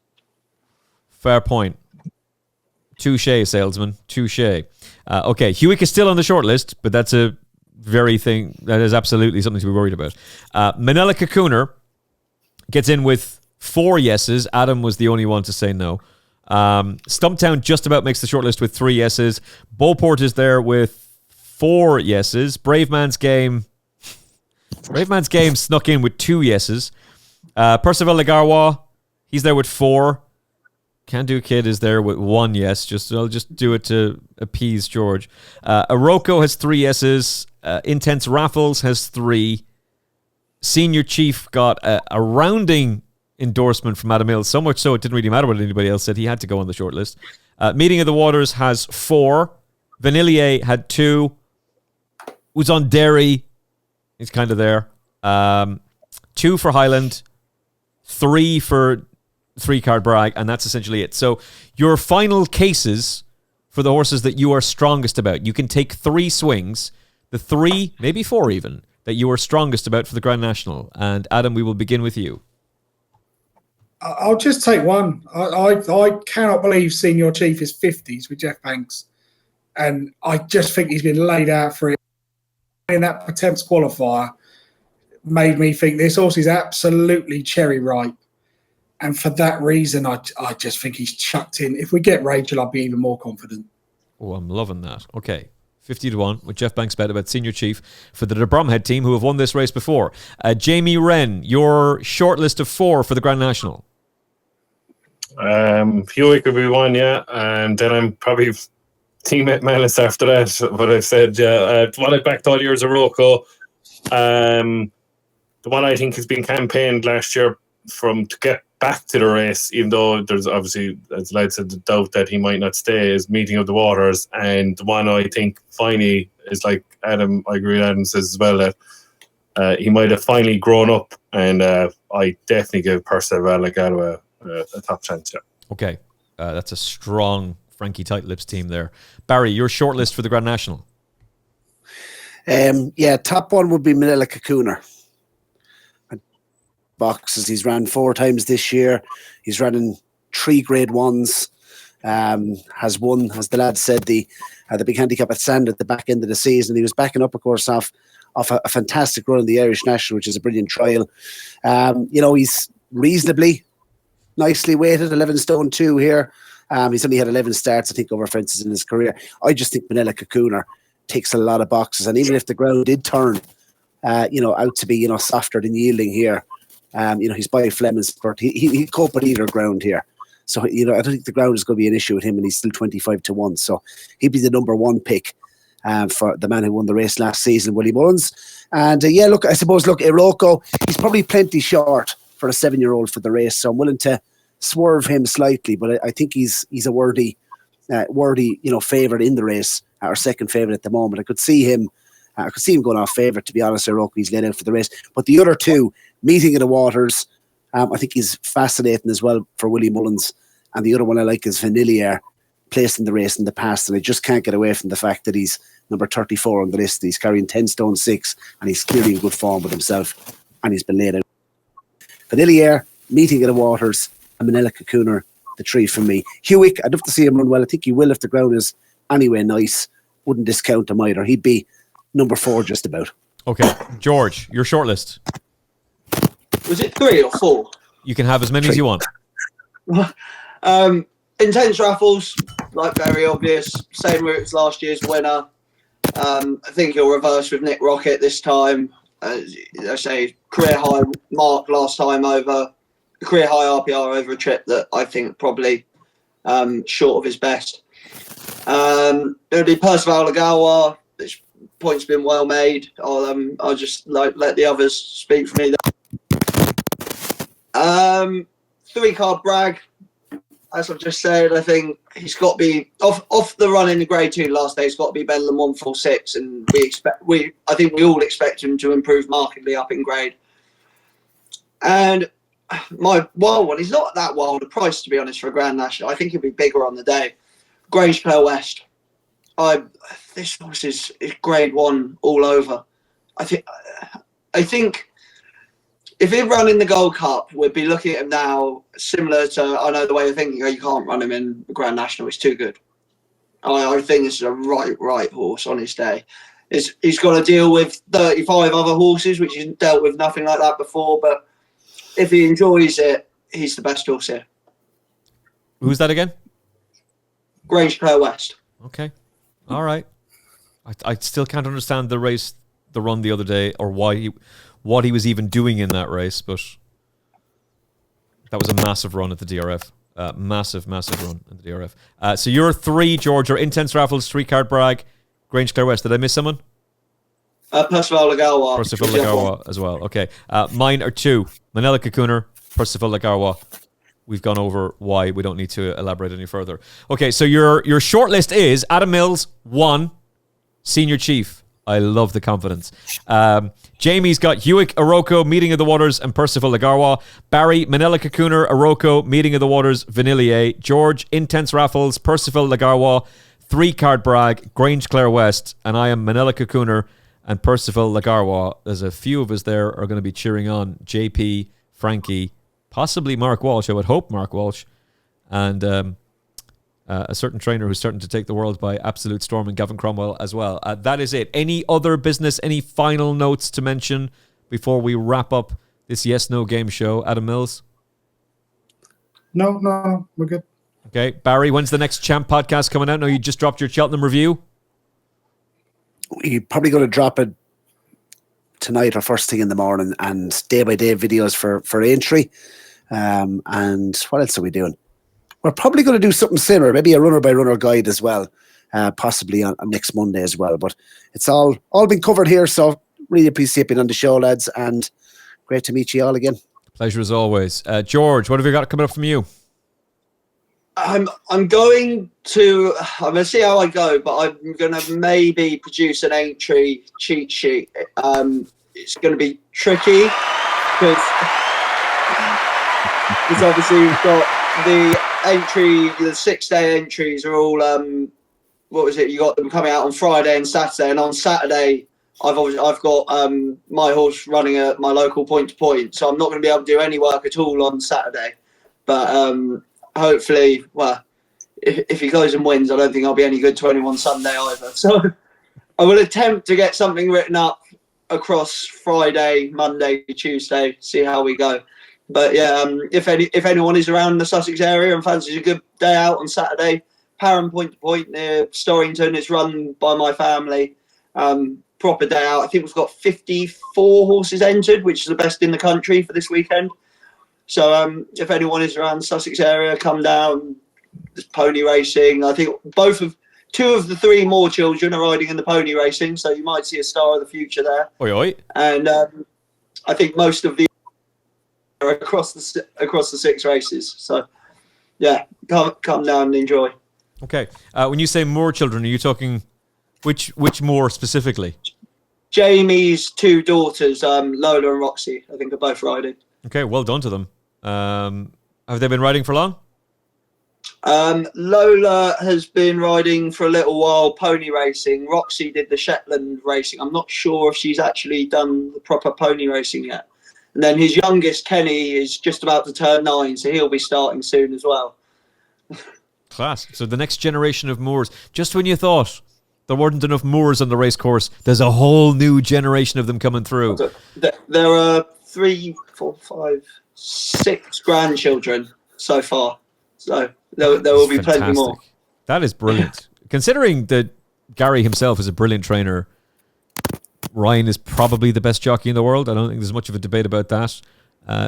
B: Fair point. Touché, salesman. Touché. Okay, Hewick is still on the short list, but that's a very thing that is absolutely something to be worried about. Minella Cocooner, gets in with 4 yeses. Adam was the only one to say no. Stumptown just about makes the shortlist with 3 yeses. Beauport is there with 4 yeses. Brave Man's Game snuck in with 2 yeses. Perceval Legallois, he's there with 4. Kandoo Kid is there with 1 yes. I'll just do it to appease George. Iroko has 3 yeses. Intense Raffles has 3. Senior Chief got a rounding endorsement from Adam Mills, so much so it didn't really matter what anybody else said. He had to go on the shortlist. Meeting of the Waters has 4. Vanillier had 2. Who's on Derry? He's kind of there. 2 for Highland. 3 for 3-card Bragg, and that's essentially it. So your final cases for the horses that you are strongest about. You can take 3 swings, the 3, maybe 4 even, that you are strongest about for the Grand National. And Adam, we will begin with you.
E: I'll just take one. I cannot believe Senior Chief is 50s with Geoff Banks. And I just think he's been laid out for it. In that Potence qualifier made me think this horse is absolutely cherry ripe. And for that reason, I just think he's chucked in. If we get Rachel, I'll be even more confident.
B: Oh, I'm loving that. Okay. 50-1 with Geoff Banks Bet about Senior Chief for the De Bromhead team who have won this race before. Jaime Wrenn, your shortlist of 4 for the Grand National.
D: Hewick will be 1, yeah. And then I'm probably Team Malice after that. What I've said, yeah. The one I backed all years, Iroko. The one I think has been campaigned last year to get back to the race, even though there's obviously, as Lad said, the doubt that he might not stay, is Meeting of the Waters. And the one I think finally is like Adam, I agree with Adam says as well, that he might have finally grown up. And I definitely give Perceval Legallois a top chance, yeah. Okay.
B: That's a strong Frankie Tight-Lips team there. Barry, your shortlist for the Grand National.
C: Top one would be Minella Cocooner. Boxes. He's ran 4 times this year. He's running 3 grade 1s. Has won, as the lad said, the big handicap at Sand at the back end of the season. He was backing up, of course, off a fantastic run in the Irish National, which is a brilliant trial. He's reasonably nicely weighted, 11 stone 2 here. He's only had 11 starts, I think, over fences in his career. I just think Minella Cocooner ticks a lot of boxes, and even if the ground did turn, out to be, softer than yielding here, he's by Fleming's, but he'd cope with either ground here. So, I don't think the ground is going to be an issue with him, and he's still 25-1. So he'd be the number 1 pick for the man who won the race last season, Willie Mullins. And Iroko, he's probably plenty short for a 7-year-old for the race. So I'm willing to swerve him slightly, but I think he's a worthy, favourite in the race, our second favourite at the moment. I could see him going off favourite, to be honest. Iroko, he's laid out for the race. But the other 2, Meeting of the Waters, I think he's fascinating as well for Willie Mullins. And the other one I like is Vanillier, placed in the race in the past. And I just can't get away from the fact that he's number 34 on the list. He's carrying 10 stone 6, and he's clearly in good form with himself. And he's been laid out. Vanillier, Meeting of the Waters, and Minella Cocooner, the 3 from me. Hewick, I'd love to see him run well. I think he will if the ground is anyway nice. Wouldn't discount him either. He'd be number 4 just about.
B: Okay. George, your shortlist.
F: Was it 3 or 4?
B: You can have as many as you want.
F: Intense Raffles, like very obvious. Same route as last year's winner. I think he'll reverse with Nick Rocket this time. I say career high mark last time over, career high RPR over a trip that I think probably short of his best. It'll be Perceval Legallois. This point's been well made. I'll just let the others speak for me. 3-card Bragg, as I've just said. I think he's got to be off the run in the grade 2 last day. He's got to be better than 146, and I think we all expect him to improve markedly up in grade. And my wild one, he's not that wild a price, to be honest, for a Grand National. I think he'll be bigger on the day. Grangeclare West. This horse is grade 1 all over. I think if he'd run in the Gold Cup, we'd be looking at him now similar to, I know the way you're thinking, you can't run him in the Grand National, he's too good. I think this is a right horse on his day. He's got to deal with 35 other horses, which he's dealt with nothing like that before, but if he enjoys it, he's the best horse here.
B: Who's that again?
F: Grangeclare West.
B: Okay. All right. I still can't understand the run the other day, or what he was even doing in that race, but that was a massive run at the DRF. Massive run at the DRF. So your 3, George, are Intense Raffles, 3-card brag, Grangeclare West. Did I miss someone?
F: Perceval Legallois.
B: Perceval Legallois as well. Okay. Mine are 2, Minella Cocooner, Perceval Legallois. We've gone over why. We don't need to elaborate any further. Okay, so your shortlist is Adam Mills, 1, Senior Chief. I love the confidence. Jamie's got Hewick, Iroko, Meeting of the Waters, and Perceval Legallois. Barry, Minella Cocooner, Iroko, Meeting of the Waters, Vanillier. George, Intense Raffles, Perceval Legallois, 3-card brag, Grangeclare West. And I am Minella Cocooner and Perceval Legallois. There's a few of us there are going to be cheering on JP, Frankie, possibly Mark Walsh. I would hope Mark Walsh. And a certain trainer who's starting to take the world by absolute storm, and Gavin Cromwell as well. That is it. Any other business, any final notes to mention before we wrap up this yes-no game show? Adam Mills?
E: No, we're good.
B: Okay. Barry, when's the next Champ podcast coming out? No, you just dropped your Cheltenham review.
C: We're probably going to drop it tonight or first thing in the morning, and day-by-day videos for Aintree. And what else are we doing? We're probably going to do something similar, maybe a runner-by-runner guide as well, possibly on next Monday as well. But it's all been covered here, so really appreciate being on the show, lads, and great to meet you all again.
B: Pleasure as always. George, what have you got coming up from you?
F: I'm going to see how I go, but I'm going to maybe produce an Aintree cheat sheet. It's going to be tricky because obviously we've got the Aintree, the 6-day entries are all what was it? You got them coming out on Friday and Saturday, and on Saturday I've got my horse running at my local point to point, so I'm not going to be able to do any work at all on Saturday. But hopefully, well, if he goes and wins, I don't think I'll be any good to anyone Sunday either. So I will attempt to get something written up across Friday, Monday, Tuesday, see how we go. But yeah, if anyone is around the Sussex area and fancies a good day out on Saturday, Parham point to point near Storrington is run by my family. Proper day out. I think we've got 54 horses entered, which is the best in the country for this weekend. So if anyone is around the Sussex area, come down. There's pony racing. I think two of the 3 more children are riding in the pony racing, so you might see a star of the future there.
B: Oi.
F: And I think most of the are across the 6 races. So yeah, come down and enjoy.
B: Okay. When you say more children, are you talking which more specifically?
F: Jamie's 2 daughters, Lola and Roxy, I think are both riding.
B: Okay, well done to them. Have they been riding for long?
F: Lola has been riding for a little while, pony racing. Roxy did the Shetland racing. I'm not sure if she's actually done the proper pony racing yet. And then his youngest, Kenny, is just about to turn 9, so he'll be starting soon as well.
B: Class. So the next generation of Moors. Just when you thought there weren't enough Moors on the race course, there's a whole new generation of them coming through.
F: There are 3, 4, 5, 6 grandchildren so far. So there will be plenty more.
B: That is brilliant. Considering that Gary himself is a brilliant trainer, Ryan is probably the best jockey in the world. I don't think there's much of a debate about that.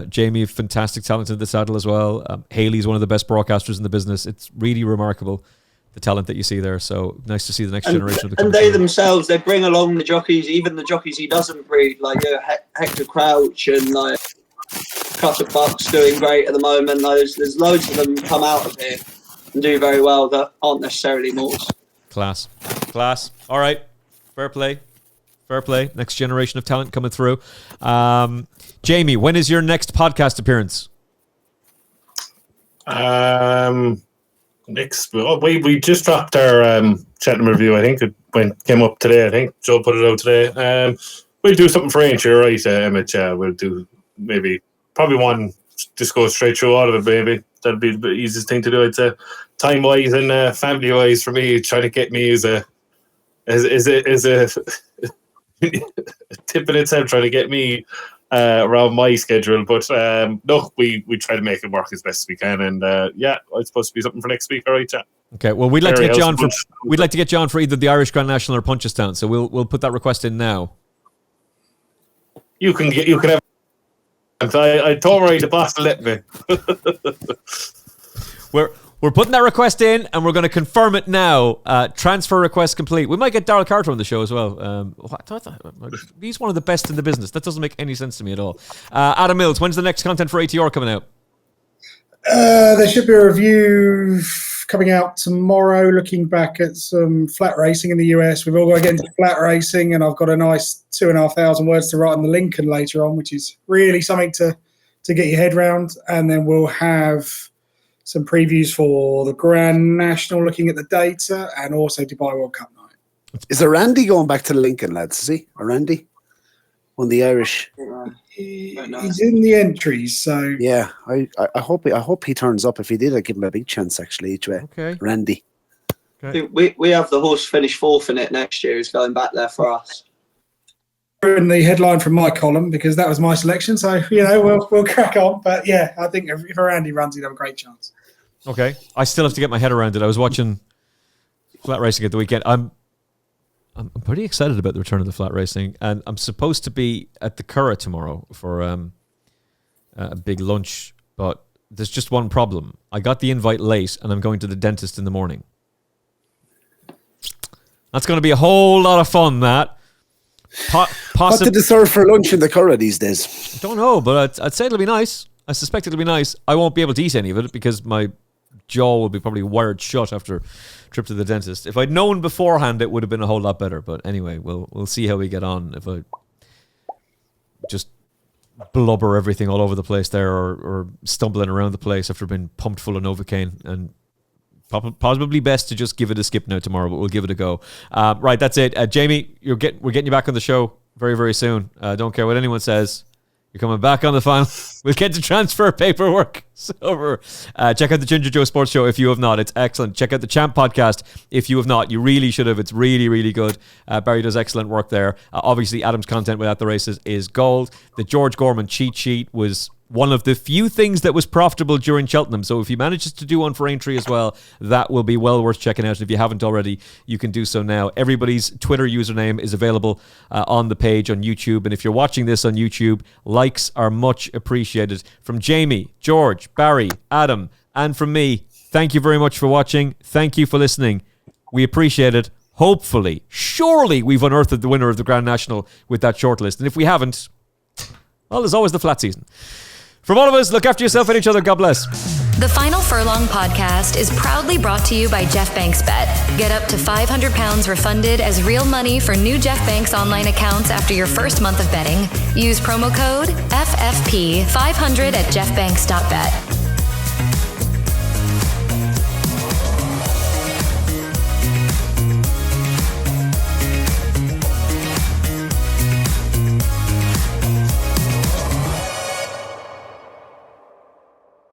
B: Jamie, fantastic talent in the saddle as well. Haley's one of the best broadcasters in the business. It's really remarkable, the talent that you see there. So nice to see the next generation of the country.
F: And they themselves, they bring along the jockeys, even the jockeys he doesn't breed, like Hector Crouch and like Cutter Bucks doing great at the moment. There's loads of them come out of here and do very well that aren't necessarily Moors.
B: Class. All right. Fair play. Next generation of talent coming through. Jamie, when is your next podcast appearance?
D: We just dropped our Cheltenham review. I think it came up today. I think Joe put it out today. We'll do something for Aintree, right, Emmet? We'll do probably one. Just go straight through all of it, maybe. That'd be the easiest thing to do. I'd say, time wise and family wise for me, trying to get me as a tip in itself, trying to get me around my schedule. But look, we try to make it work as best as we can. And it's supposed to be something for next week. All right, chat.
B: Okay, well, we'd like to get you on for either the Irish Grand National or Punchestown. So we'll put that request in now.
D: You can have. I told Ray the boss to let me.
B: We're putting that request in, and we're going to confirm it now. Transfer request complete. We might get Darryl Carter on the show as well. He's one of the best in the business. That doesn't make any sense to me at all. Adam Mills, when's the next content for ATR coming out?
E: There should be a review coming out tomorrow, looking back at some flat racing in the US. We've all got to get into flat racing, and I've got a nice 2,500 words to write on the Lincoln later on, which is really something to get your head round. And then we'll have some previews for the Grand National, looking at the data, and also Dubai World Cup night.
C: Is there Randy going back to the Lincoln, lads? Is he? Or Randy? On the Irish?
E: He's in the entries, so...
C: Yeah, I hope he turns up. If he did, I'd give him a big chance, actually, each way.
B: Okay.
C: Randy.
F: Okay. We have the horse finish fourth in it next year. He's going back there for us.
E: In the headline from my column, because that was my selection, so, we'll crack on. But, yeah, I think if Randy runs, he'd have a great chance.
B: Okay. I still have to get my head around it. I was watching flat racing at the weekend. I'm pretty excited about the return of the flat racing, and I'm supposed to be at the Curragh tomorrow for a big lunch, but there's just one problem. I got the invite late, and I'm going to the dentist in the morning. That's going to be a whole lot of fun, that.
C: What did they serve for lunch in the Curragh these days?
B: I don't know, but I'd say it'll be nice. I suspect it'll be nice. I won't be able to eat any of it because my jaw will be probably wired shut after a trip to the dentist. If I'd known beforehand, it would have been a whole lot better. But anyway, we'll see how we get on. If I just blubber everything all over the place there, or stumbling around the place after being pumped full of Novocaine, and possibly best to just give it a skip now tomorrow, but we'll give it a go. Right, that's it. Jamie, we're getting you back on the show very, very soon. Don't care what anyone says. You're coming back on the final. We'll get to transfer paperwork. It's over. Check out the Ginger Joe Sports Show if you have not. It's excellent. Check out the Champ podcast if you have not. You really should have. It's really, really good. Barry does excellent work there. Obviously, Adam's content without the races is gold. The George Gorman cheat sheet was one of the few things that was profitable during Cheltenham. So if he manages to do one for Aintree as well, that will be well worth checking out. If you haven't already, you can do so now. Everybody's Twitter username is available on the page on YouTube. And if you're watching this on YouTube, likes are much appreciated. From Jamie, George, Barry, Adam, and from me, thank you very much for watching. Thank you for listening. We appreciate it. Hopefully, surely we've unearthed the winner of the Grand National with that shortlist. And if we haven't, well, there's always the flat season. From all of us, look after yourself and each other. God bless.
A: The Final Furlong Podcast is proudly brought to you by Geoff Banks Bet. Get up to £500 refunded as real money for new Geoff Banks online accounts after your first month of betting. Use promo code FFP500 at geoffbanks.bet.